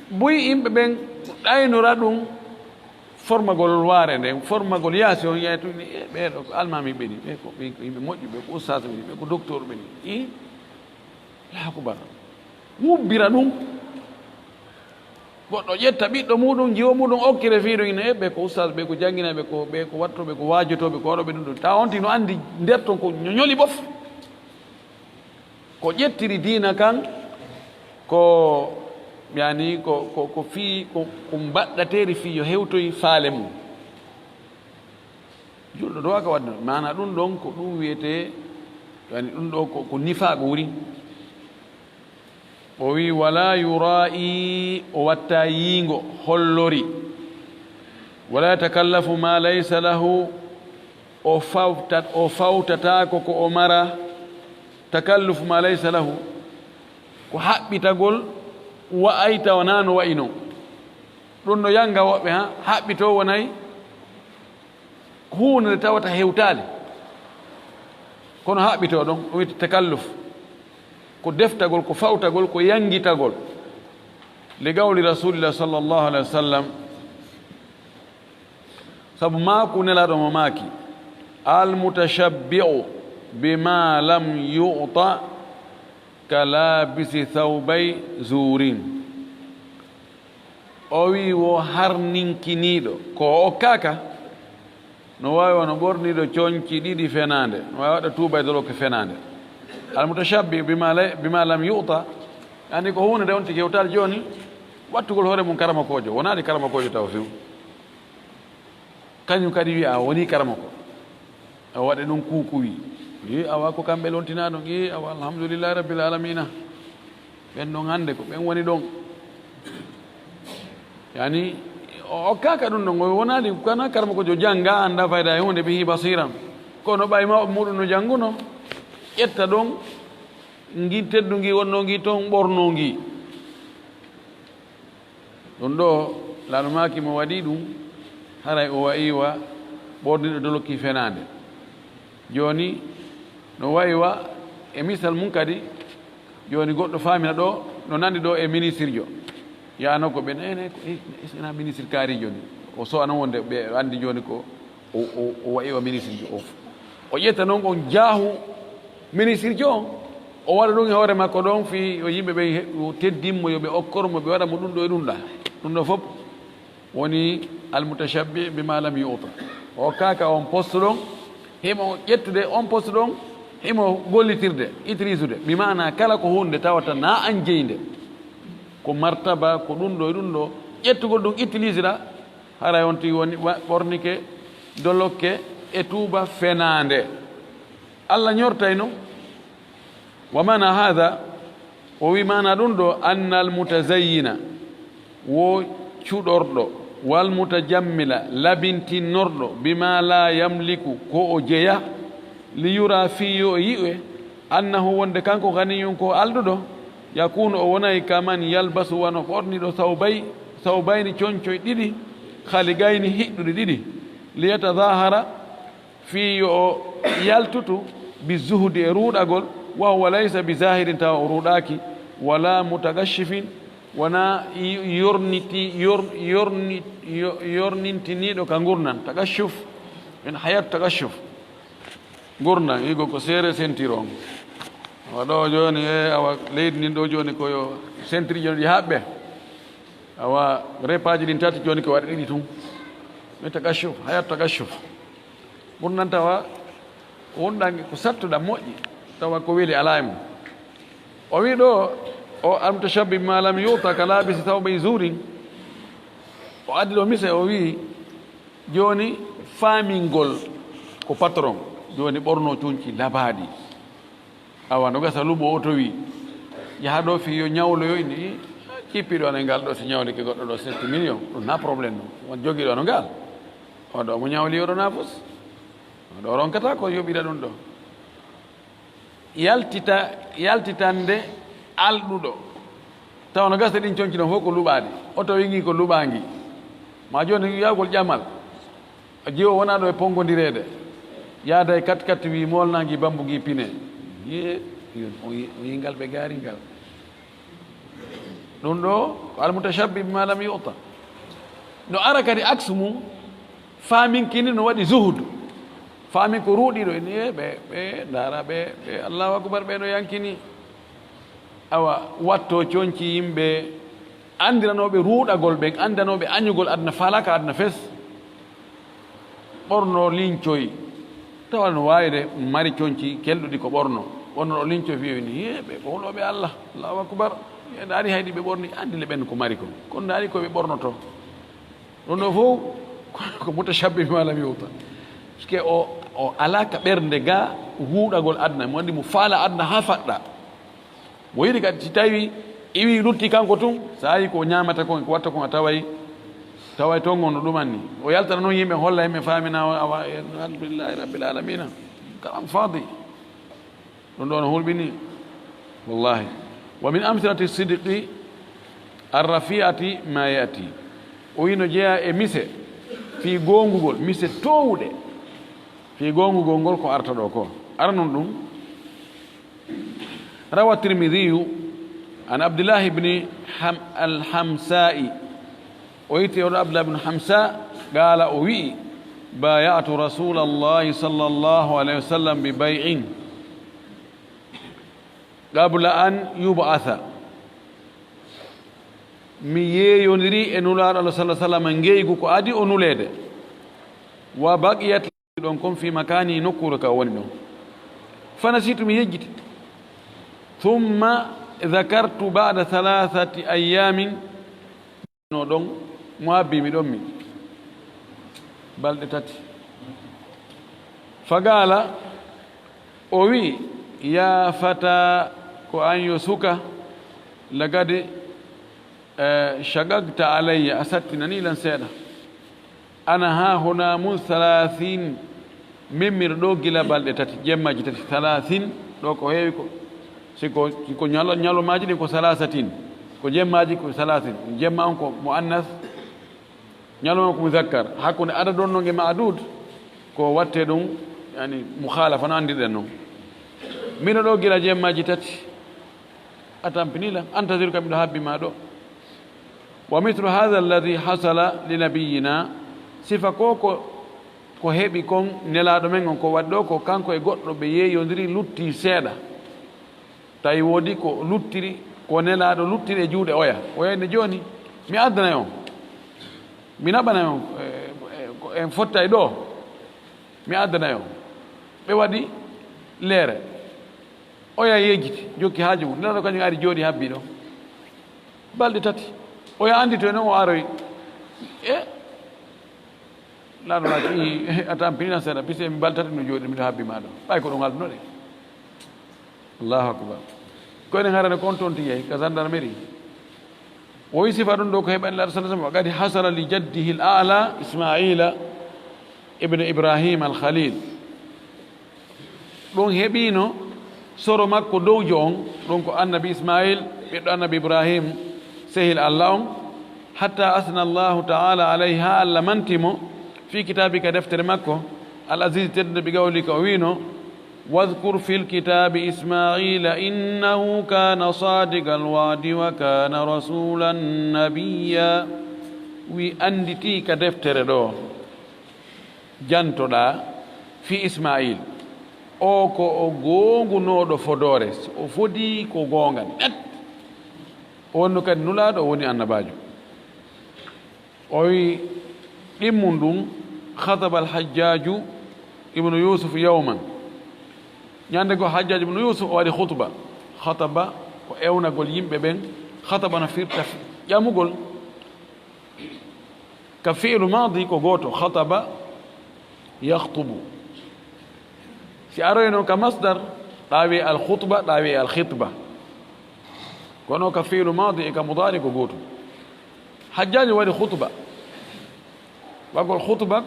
Speaker 1: boyi yimɓe ɓen ɗaynora ɗum formagol waare nden formagol yaasi on yeytuni ɓeeɗo ko almami ɓeni ɓe ko yimɓe moƴƴi ɓe ko ustase ɓeni ɓe ko docteur ɓeni i lakubar wubbira ɗum goɗɗo ƴetta ɓiɗɗo muɗum jiwo muɗum okkire fiiɗo ine ɓe ko ustase ɓe ko jannginaɓe ko ɓe ko wattoɓe ko waajotoɓe ko waɗoɓe ɗum ɗum tawa on tino anndi nder ton ko ñoñoli ɓof ko ƴettiri diina kan ko yani ko fii ko mbaɗɗateeri fii yo hewtoyi faale mum julɗo ɗo waka wadde mana ɗum ɗon ko ɗum wiyete yani ɗum ɗo ko nifaago wuri o wi wala yura'i o watta yiingo hollori wala yatakallafu ma laysa lahu o fawtatako ko o mara takallufu ma laysa lahu ko haɓɓitagol wa'ayta wona no wayi non ɗum no yanga woɓɓe ha haɓɓito wonayi hunde nde tawata hewtade kono haɓɓito ɗon o wiyta takalluf ko deftagol ko fawtagol ko yangitagol li gawli rasulillah sallllahu alayhi wa sallam sabu maku nelaɗo mo maaki almutashabbi'u bima lam yu'ta kalabisi thawbay zurin o wi wo harninkiniɗo ko okkaka no wawi wono ɓorniɗo coñci ɗiɗi fenande no wawi waɗa tubaydolo ko fenande almutashabbi bima lam yu'ta andi ko hunde nde on tigi hewtade joni wattugol hoore mum karamakojo wonaɗi karamakojo taw few kañum kadi wi a woni karamako a waɗa ɗum kukuwi i awa ko kamɓe lontina ɗon i awa alhamdulillahi rabbil alamina ɓen ɗon hannde ko ɓen woni ɗon yani o kaka ɗum ɗon o wonaɗi kana karama ko jo jangga anda fayda e hunde bihi basiran kono ɓay mawɓe muɗum no jannguno ƴetta ɗon gi teddugi wonno gi toon ɓorno gi ɗum ɗo laaɗo maki mo waɗi ɗum haray o wayiwa ɓorniɗo dolokki fenade joni no wayiwa e misal mum kadi joni goɗɗo famina ɗo no nandi ɗo e ministre jo yano ko ɓen ene ena ministre kaari joni o sowana wonde ɓe andi joni ko o wayiwa ministre jo o ƴetta noon on jaahu ministre jo on o waɗa ɗum e hoore makko ɗon fi o yimɓe ɓe teddimmo yoɓe okkormo ɓe waɗa mo ɗum ɗo e ɗum ɗa ɗum ɗo fof woni almutashabbi bima lam yuta o kaka on poste ɗon himo ƴettude on poste ɗon himo gollitirde utilisude mi mana kala ko hunde tawata na an jeyde ko martaba ko ɗum ɗo e ɗum ɗo ƴettugol ɗum utilisera haray on tigi woni ɓornike dolokke e tuuba fenande allah ñortay no wa mana hada o wi mana ɗum ɗo anna almutazayyina wo cuɗorɗo walmutajammila labintinnorɗo bima la yamliku ko o jeeya li yura fiyo yi'e annahu wonde kanko ganiyum ko alduɗo yakunu o wonayi kaman yalbasu wano ɓorniɗo sawbayni coñcoye ɗiɗi haligayni hiɗɗuɗe ɗiɗi liyatadahara fiyo o yaltutu bi zuhdi e ruuɗagol wa huwa laysa bi zahirin tawa o ruuɗaki wala mutagashifin wona yornintiniɗo ka gurnan tagashuf en hayat tagashuf gurnan igo ko seere ceinture on awa ɗo joni e awa leydi ndin ɗo joni koyo ceinture joni ɗi haɓɓe awa repaji ɗin tati joni ko waɗa ɗiɗi tun e tagashuf hayat tagashuf gurnan tawa wonɗange ko sattuɗa moƴƴi tawa ko weeli ala e mum o wi ɗo o almutashabbi bima lam yuta ka labisi thawbay zurin o addi ɗo mise o wi joni famingol ko patron joni ɓorno cuñci labaɗi awa no gasa luɓo o to wi yaha ɗo fi yo ñawloyo ine kippiɗo ne ngal ɗo so ñawli ke goɗɗo ɗo 7 millions ɗum na probléme no won jogiiɗo no ngal oɗo mo ñawli oɗo nafus oɗo ronkata ko yoɓira ɗum ɗo yaltitande alɗuɗo taw no gasa ɗin coñci ɗon fof ko luɓaɗi o taw wingi ko luɓangi ma joni yawgol ƴamal jiwo wona ɗo e pongodirede yaada e 4x4 wi molnagi bambugui pine ye o yingal ɓe garingal ɗum ɗo ko almutashabbi bima lam yuta no ara kadi axe mum faminkini no waɗi zuhudu famin ko ruuɗiɗo ene ɓe dara ɓe allahu akbar ɓe no yankini awa watto coñci yimɓe andiranoɓe ruuɗagol ɓen andanoɓe añugol adna falaka adna fes ɓorno liñcoyi tawa no wawi de mari coñci kelɗuɗi ko ɓorno ɗo liñcoy fiyoni ɓe ɓowloɓe allah allahu akbar daari hayɗi ɓe ɓorni andile ɓen ko mari ko kono daari koɓe ɓornoto ɗum ɗo fof ko mutashabbi bima lam yuta parce que o alaka ɓernde ga huuɗagol adna mo wandi mo faala adna ha faɗɗa mo yiɗi kadi si tawi iwi lutti kanko tun sa yi ko ñamata kon ko watta kon a taway ton gon no ɗumanni o yaltata noon yimɓe holla yimɓe famina awa alhamdulillahi rabbil alamina kalam fadi ɗum ɗo no hulɓini wallahi wa min amsilati sidqi arrafiati ma yati o yino jeeya e mise fi gongugol mise towɗe fi gongugol ngol ko arta ɗo ko aranon ɗum rawa tirmidiyu an abdillahi ibni alhamsa'i o yiti oɗo abdullah ibne hamsa qala o wi'i bayatu rasulallahi sallllahu alayhi wa sallam bi bay'in qabla an yub'atha mi yeeyodiri e nulaaɗo allah sallah sallam ngeygu ko adi o nuleede wa baqiyat ɗon kon fi makani nokkure ka woni ɗon fanasitu mi yejjiti thumma dhakartu ba'da 3 ayamin no ɗon mo abbimi ɗon min balɗe 3 fagala o wi ya fata ko an yo suka lagade shagagta alayya a sattinanilan seeɗa ana ha hona mun 30 mimmir ɗo gila balɗe 3 jemmaji 3 30 ɗo ko heewi ko siko ñalomaji ɗin ko 30 ko jemmaji ko 30 jemma on ko mo annas ñaloma ko muzakkar hakkude adad on noon e maadud ko watte ɗum yani mukhalafa no andirɗen noon mino ɗo gila jemmaji 3 a tampinila antasiru kam ɗo habbima ɗo wa mithlu hadha alladhi hasala li nabiyina sifa ko heɓi kon nelaɗo men on ko waɗi ɗo ko kanko e goɗɗo ɓe yeeyodiri lutti seeɗa tawi woodi ko luttiri ko nelaɗo luttiri e juuɗe oya oyayne joni mi addana on mi naɓana on en fotta e ɗo mi addana on ɓe waɗi leere oya yejjiti jokki haaju mum nelaɗo kañum ari jooɗi habbi ɗo balɗe 3 oya andi to noon o aroy laaɗo laaci a tampinina seeɗa puisque mi balɗe 3 no jooɗi miɗo habbi ma ɗo ɓay ko ɗum halduno ɗe allahu akbar koyne harane kon toon ti yeey ka gendarmerie o wi sifa ɗum ɗo ko heɓani laaɗo sala sallam kadi hasala li jaddihi l ala ismaila ibne ibrahima al khalil ɗum heɓino soro makko dowjo on ɗum ko annabi ismail ɓiɗɗo annabi ibrahim sehil allah on hatta asna allahu taala alayhi ha allah mantimo fi kitabika deftere makko al asis teddude ɓi gawli ka o wino واذكر في الكتاب إسماعيل إنه كان صادق الوعد وكان رسولا نبيا وي أندتي كدفتر دو جانتو دا في إسماعيل o ko o gongunoɗo fodores o fodi ko gonga net o wonno kadi nulaɗo o woni annabajo o wi ɗimmum ɗum khataba alhajjaju ibnu yusuf yawman ñande go hajjaju ibnu yusuf o waɗi khutba khataba ko ewnagol yimɓe ɓen khataba no firta ƴamugol ka fi'lu madi ko goto khataba yakhtubu si aroy noon ka masdar ɗawi al khutba ɗawi al khitba kono ka fi'lu madi e ka mudari ko goto hajjaji waɗi khutba wagol khutba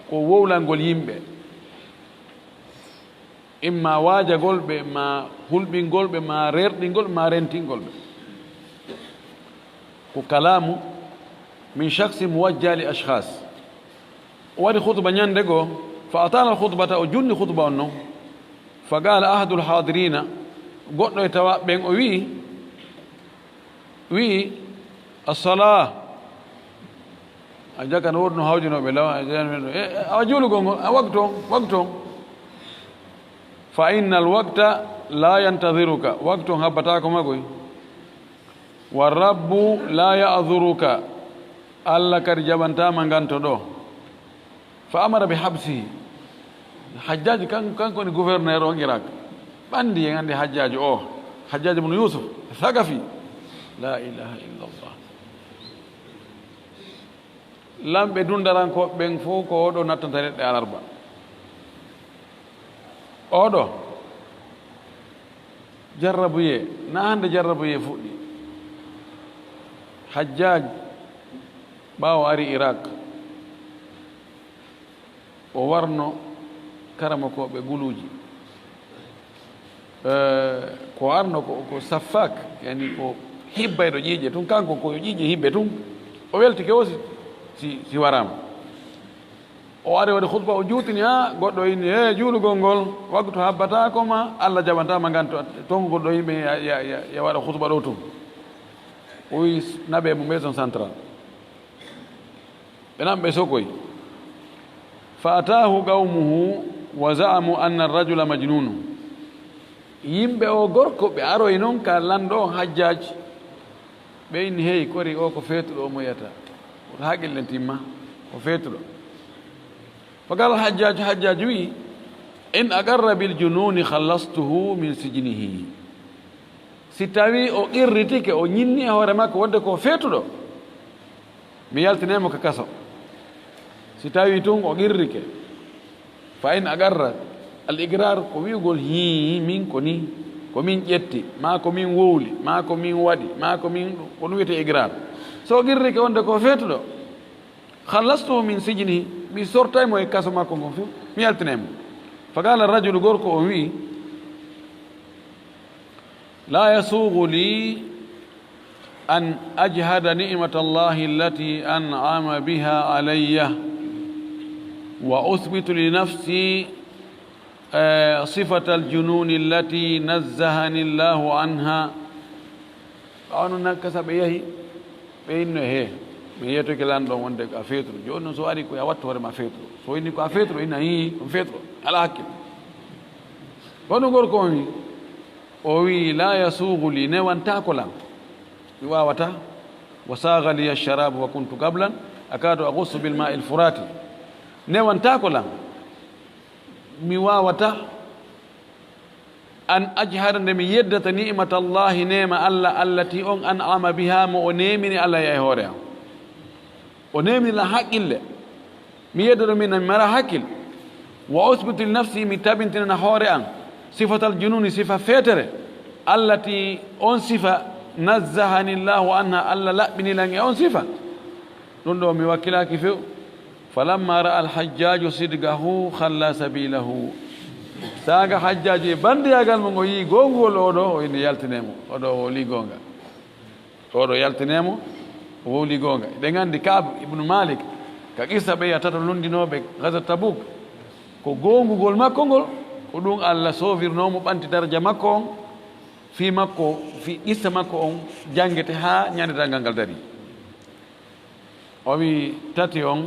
Speaker 1: ko wowlangol yimɓe imma waajagol ɓe ma hulɓingol ɓe ma rerɗingol ma rentingol ɓe ko kalamu min shakhsi muwajja li ashkhas o waɗi khutba ñande goo fa atala alkhutbata o junni khutba on noon fa qala ahadul hadirina goɗɗo e tawa ɓen o wi assala a jakano woɗno hawjinoɓe law awa juulugol ngol a wakton fa inna alwaqta la yantadiruka wakton habbatako magoy wa rabbu la ya'dhuruka allah kadi jaɓantama nganto ɗo fa amara bi habsihi hajjaji kanko ni gouverneur o Irak ɓandi en andi hajjaji o hajjaji ibn Yusuf Thaqafi la ilaha illallah lamɓe dundarankoɓe ɓen fof ko oɗo nattanta leɗɗe alarba oɗo jarrabuye na hande jarrabuye fuɗɗi hajjaj ɓawo ari Irak o warno karama koɓe guluji ko arno ko saffak yani ko hibbayɗo ƴiiƴe tun kanko ko ƴiiƴe hibbe tun o weltike o si warama o ari waɗi khutba o juutini ha goɗɗo inni juulugol ngol waktu habbatako ma allah jaɓantama ganto tongugol ɗo yimɓe ya waɗa khutba ɗo tun o wi naɓe mo maison central ɓe nan ɓe sokoy fa atahu qawmuhu wa za'amu anna arrajula majnunu yimɓe o gorko ɓe aroy noon ka lanɗo on hajjaji ɓe inni hey kori o ko feetuɗo o mo yiyata oto haqqillen timma ko feetuɗo fa qala hajjaji wi in aqarra bil jununi khallastuhu min sijnihi si tawi o qirritike o ñinni e hoore makko wonde ko feetuɗo mi yaltinemo ko kaso si tawi tun o qirrike fa in aqarra al igrar ko wi'ugol min ko ni ko min ƴetti ma ko min wowli ma ko min waɗi ma ko min ko ɗum wiyete igrar so qirrike wonde ko feetuɗo khallastuhu min sijnihi mi sortaymo e kaso makko ngon fof mi yaltinemo fa qala rajulu gorko o wi la yasugu li an ajhada ni'mata allahi allati an'ama biha alayya wa uthbitu li nafsi صفة الجنون التي نزهني الله عنها أنا نكسب بيه بينه هي ميتو كلام دون وندك أفيترو جو نسوا عليك يا وات ورا ما فيترو سو إني كأفيترو إنه هي أفيترو على حكي فنقول كوني أوي لا يسوغ لي نوان تأكلام يواوتا وساغ لي الشراب وكنت قبلا أكاد أغص بالماء الفراتي نوان تأكلام mi wawata an ajharande mi yeddata ni'mata allahi nema allah allati on an'ama biha mo o nemini allah e hoore am o nemini la haqqille mi yeddata min mi mara haqqil wa usbitu li nafsi mi tabintina hoore am sifatal jununi sifa feetere allati on sifa nazzahani llahu anha allah laɓɓinilan e on sifa ɗum ɗo mi wakkilaki few فلما رأى الحجاج صدقه خلى سبيله ساغا حجاج باندي اغال مو يي غونغول اودو ين يالتنيمو اودو لي غونغا اودو يالتنيمو wo li gonga de ngandi Kab ibn Malik ka qissa be yatata londinobe gaza Tabuk ko gongugol makko ngol ko ɗum Allah sowirnomo ɓanti daraja makko on fi makko fi qissa makko on jangete ha ñandetangal ngal dari o wi tati on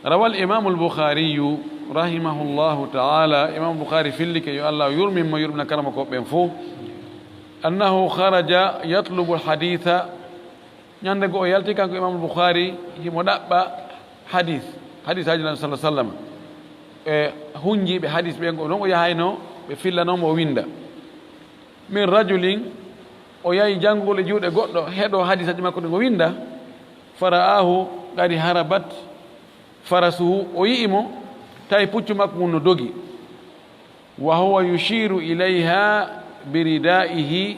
Speaker 1: روى الإمام البخاري رحمه الله تعالى إمام البخاري في اللي كي الله يرمي ما يرمنا كرمك بينفو أنه خرج يطلب الحديث يندقوا يلتي كان إمام البخاري مدبّ حديث هذا صلى الله عليه وسلم هنجي بحديث بينكو نو يهاينو بفيلا نوم ويندا من رجل وياي جانغول جود غودو هدو حديث ما كو ويندا فرآه قد هربت فرسه ويئمو تاي puccu makko no dogi wa huwa yushiru ilayha biridaihi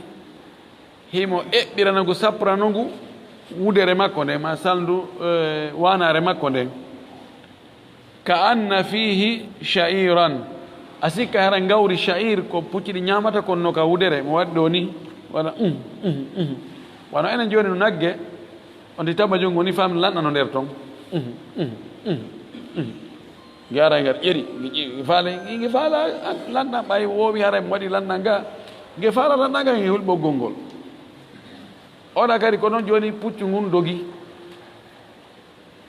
Speaker 1: himo eɓɓiranagu sappranongu wudere makko nde ma salndu wanare makko nden ka anna fihi sha'iran a sikka hara gawri sha'ir ko pucciɗi ñamata konno ka wudere mo waɗi ɗo ni waɗa wano enen joni no nagge on ti taba jungo ni famde lanɗano nder toon gara ngar ƴeri gi faala lanɗa ɓay wowi hara mo waɗi lanɗa nga ge faala lanɗa nga ge hulɓo gonngol oɗa kadi ko noon joni puccu ngun dogi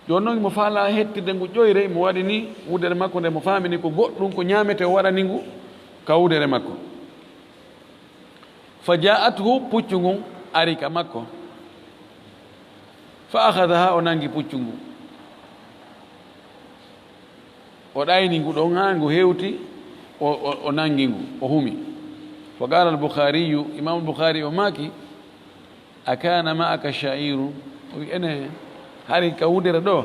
Speaker 1: joni noon mo faala hettirde ngu ƴoyre mo waɗi ni wudere makko nde mo faamini ko goɗɗum ko ñamete o waɗani ngu ka wudere makko fa ja'athu puccu ngun ari ka makko fa ahadaha o nangi puccu ngu o ɗayni ngu ɗon ha ngu hewti o nangi ngu o humi fa qala al-bukhariyu imam al-bukhari o maki akana ma'aka sha'iru o wi ene hari ka wudere ɗo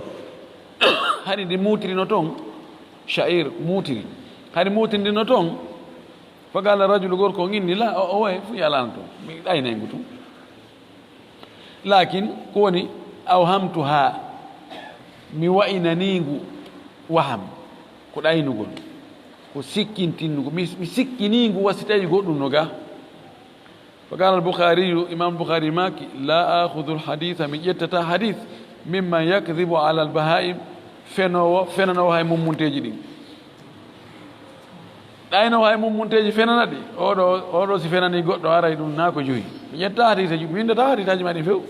Speaker 1: hari ndi mutirino toon sha'ir mutiri hari mutirindino toon fa qala rajulu gorko o inni la o way fu yalano toon mi ɗayne ngu tum lakin ko woni awhamtuha mi wa'inaningu waham ko ɗaynugol ko sikkintinnugo mi sikkiningu wasi tawi goɗɗum no ga fa qala al-bukhariyu imam bukhari maki la akhudhu al-haditha mi ƴettata hadith mimman yakdhibu ala al-baha'im fenanowo hay mummunteji ɗin ɗaynowo hay mummunteji fenana ɗi oɗo si fenani goɗɗo aray ɗum na ko joyi mi ƴetta hadithaji mi windata hadithaji maɗi few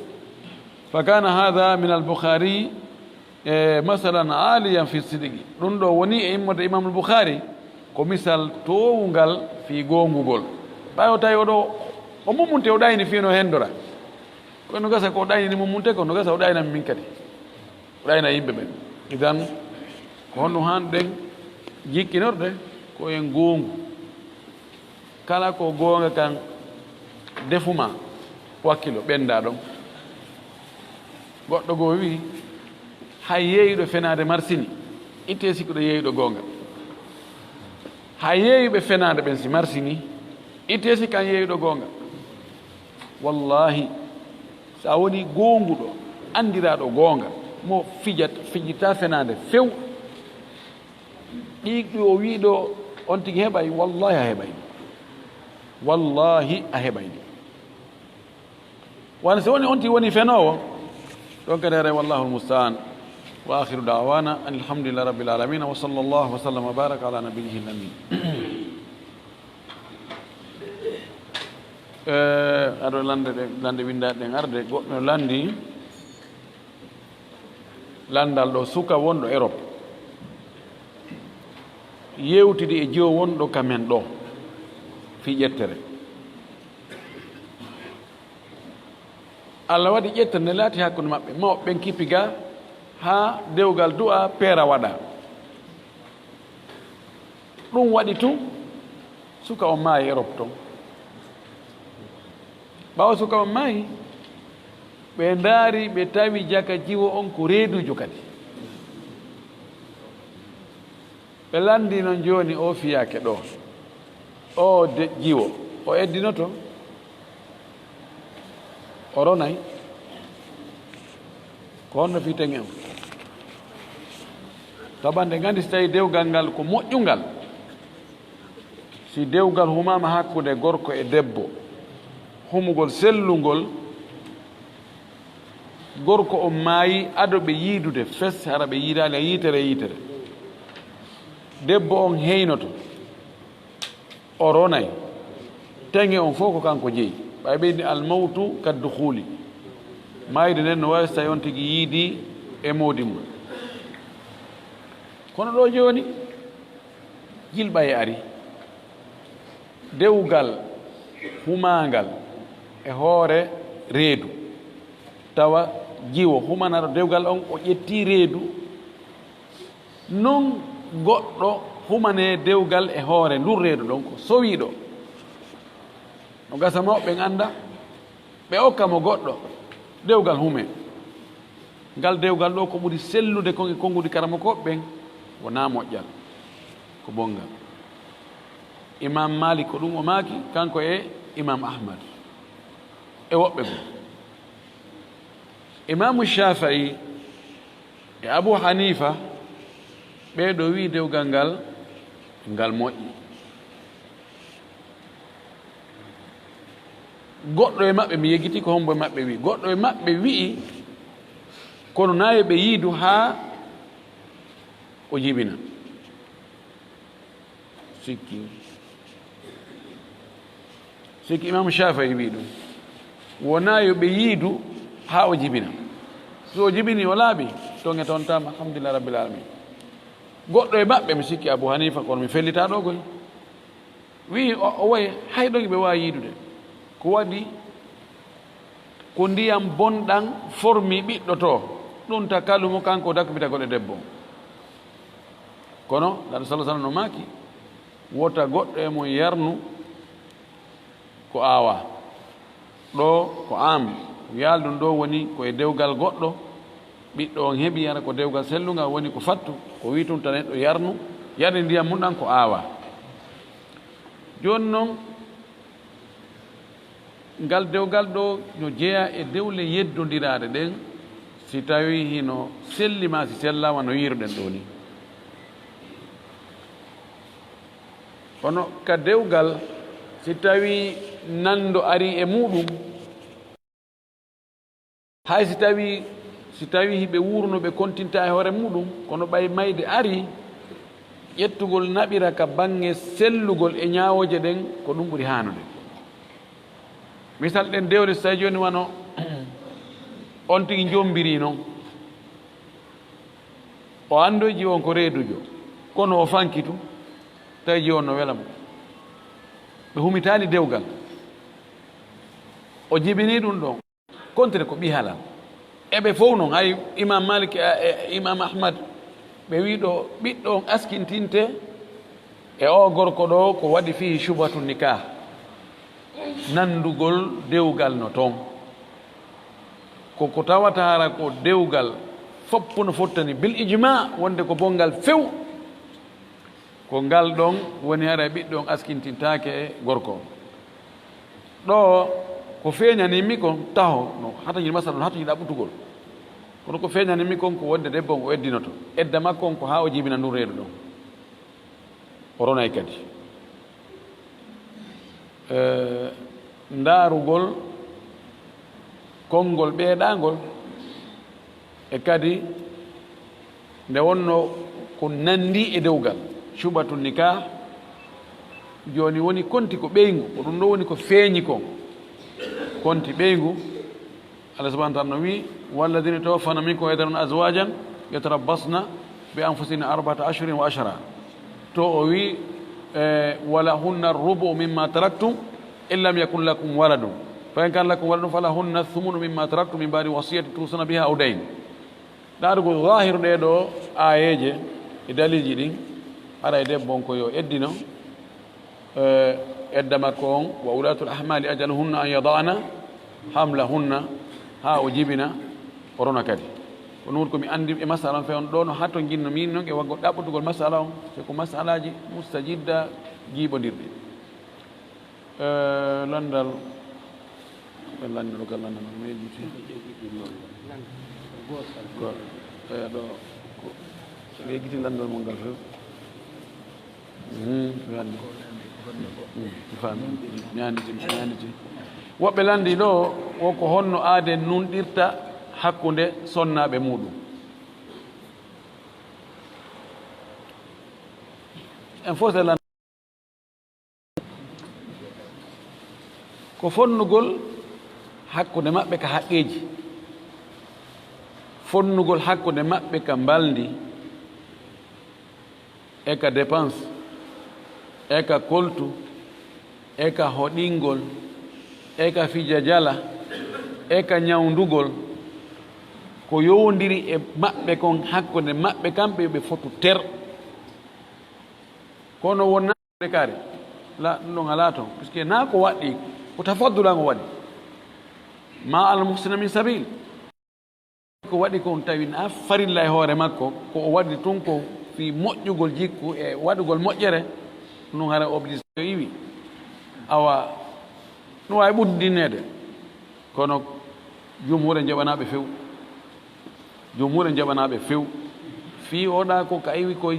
Speaker 1: fa kana hadha min al-bukhari masalan aliyan fi sidqi ɗum ɗo woni e immode imam al-bukhari ko misal towungal fi gongugol ɓayo tawi oɗo o mummunte o ɗayni fino hendora kono gasa ko ɗayni mummunte kono gasa o ɗaynami min kadi o ɗayna yimɓe ɓen idan ko honɗum hanɗen jikkinorde ko en gongu kala ko gonga kan defuma wakkilo ɓenda ɗon goɗɗo goo wi hay yeeyuɗo fenade marsini itte sikkuɗo yeeyuɗo gonga hay yeeyuɓe fenade ɓen si marsini itte sikkan yeeyuɗo gonga wallahi sa woni gonguɗo andiraɗo gonga mo fijita fenade few ɗiɗi o wiɗo on tigi heɓay wallahi a heɓay wallahi a heɓay wana so woni on tigi woni fenowo ɗon kadi haray wallahu almustaan wa akhiru da'wana an alhamdulillahi rabbil alamin wa sallallahu wa sallam wa baraka ala nabiyyihi amin aɗo lande windaɗe ɗen arde goɗɗo landi landal ɗo suka wonɗo Europe yewtidi e jiwo wonɗo kamen ɗo fi ƴettere Allah waɗi ƴettere nde laati hakkude maɓɓe mawɓe ɓen kippi ga ha dewgal du'a peera waɗa ɗum waɗi tum suka o maayi Europe ton ɓawa suka o maayi ɓe ndaari ɓe tawi jaka jiwo on ko reedujo kadi ɓe landi noon joni o fiyake ɗo o jiwo o eddinoto o ronay ko honno fiten en tabande gandi so tawi dewgal ngal ko moƴƴungal si dewgal humama hakkude gorko e debbo humugol sellugol gorko o maayi adoɓe yiidude fes hara ɓe yiidali a yitere debbo on heynoto o ronay teŋe on fof ko kanko jeeyi ɓay ɓeydi almawtu kadduhuli mayde nden no wawi so tawi on tigi yiidi e mawdi mum kono ɗo joni jilɓa e ari dewgal humangal e hoore reedu tawa jiwo humanaro dewgal on o ƴetti reedu non goɗɗo humane dewgal e hoore ndur reedu ɗon ko sowiɗo no gasa mawɓe anda ɓe okka mo goɗɗo dewgal hume ngal dewgal ɗo ko ɓuri sellude kon e konngudi karama koɓe ɓen wona moƴƴal ko bongal imam malik ko ɗum o maaki kanko e imam ahmad e woɓɓe go imamu Shafi'i e Abu Hanifa ɓeeɗo wi dewgal ngal moƴƴi goɗɗo e maɓɓe mi yeggiti ko hombo e maɓɓe wi goɗɗo e maɓɓe wi'i kono nayi ɓe yiidu haa o jibina sikki imamu Shafi'i wi ɗum wona yo ɓe yiidu haa o jibina so o jibini o laaɓi tonge tontama alhamdulillah rabbil alamin goɗɗo e maɓɓe mi sikki Abu Hanifa kono mi fellita ɗogol wi o wayi hayɗoge ɓe wawi yiidude ko waɗi ko ndiyam bonɗam formi ɓiɗɗo to ɗum takalumo kanko dakkubitagol e debbo kono laɗo sallah sallam no maaki wota goɗɗo e mo yarnu ko aawa ɗo ko am yaldum ɗo woni koye dewgal goɗɗo ɓiɗɗo on heɓi ara ko dewgal sellungal woni ko fattu ko wi tum tan neɗɗo yarnu yarde ndiyam mum ɗan ko aawa joni noon ngal dewgal ɗo no jeeya e dewle yeddodiraɗe ɗen si tawi hino sellima si sellama no yiruɗen ɗo ni kono ka dewgal si tawi nando ari e muɗum hay si tawi hiɓe wurno ɓe kontinta e hoore muɗum kono ɓay mayde ari ƴettugol naɓira ka bange sellugol e ñawoje ɗen ko ɗum ɓuri hanude misal ɗen dewle so tawi joni wano on tigi jombiri noon o andoji on ko reedujo kono o fankitu tawi ji on no welamo ɓe humitali dewgal o jibini ɗum ɗon kontere ko ɓi halal eɓe fof noon hay imam Malik e imam Ahmad ɓe wi ɗo ɓiɗɗo on askintinte e o gorko ɗo ko waɗi fihi shubhatu nikah nandugol dewgal no toon koko tawata hara ko dewgal foppu no fottani bil ijma wonde ko bongal few ko ngal ɗon woni hara e ɓiɗɗo on askintintake e gorko ɗo ko feeñanimi kon taho no hatañi masala no hatañi ɗaɓɓutugol kono ko feeñanimi kon ko wonde debbo on o eddinoto edda makko on ko ha o jibina ndu reedu ɗon o ronay kadi ndaarugol konngol ɓeeɗangol e kadi nde wonno ko nandi e dewgal shubatu nikah joni woni konti ko ɓeygu ko ɗum ɗo woni ko feeñi kon konti ɓeygu Allah subhanahu wa ta'ala no wi walladina tawaffana minkum yadrun azwajan yatarabbasna bi anfusina 4 ashhurin wa ashra to o wi walahunna rubu mimma taraktum in lam yakun lakum waladun fa in kana lakum waladun falahunna thumunu mimma taraktum min ba'di wasiyatin tusuna biha aw dayn ɗaɗugo zahir ɗe ɗo ayeje e dalilji ɗin ara e debbo on ko yo eddino edda makko on wa ulatul ahmali ajaluhunna an yada'na hamlahunna ha o jibina o rona kadi ko noon komi andi e masala on fewn ɗo no hatto jinno min noon e waggo ɗaɓɓutugol masala on so ko masalaji mustajidda jiiɓodirɗi landal ɓe landal gal landal no mejuti ɗo ɓe yeggiti landal mo ngal few mi anditi woɓɓe landi ɗo wonko honno aade nunɗirta hakkunde sonnaɓe muɗum en fof se land ko fonnugol hakkunde maɓɓe ka haqqeji fonnugol hakkunde maɓɓe ka mbaldi e ka dépense e ka koltu e ka hoɗingol e ka fija jala e ka ñawndugol ko yowndiri e maɓɓe kon hakkunde maɓɓe kamɓe ɓe fotu ter kono wonnade kare la ɗum ɗon ala toon puisque na ko waɗɗi ko tafaddulango waɗi ma al muhsina min sabil ko waɗi kon tawi na farilla e hoore makko ko o waɗi tun ko fi moƴƴugol jikku e waɗugol moƴƴere ɗum hara oblige so yiwi awa ɗum wawi ɓuddinede kono jumhure jaɓanaɓe few jumhure jaɓanaɓe few fi oɗa ko ka iwi koye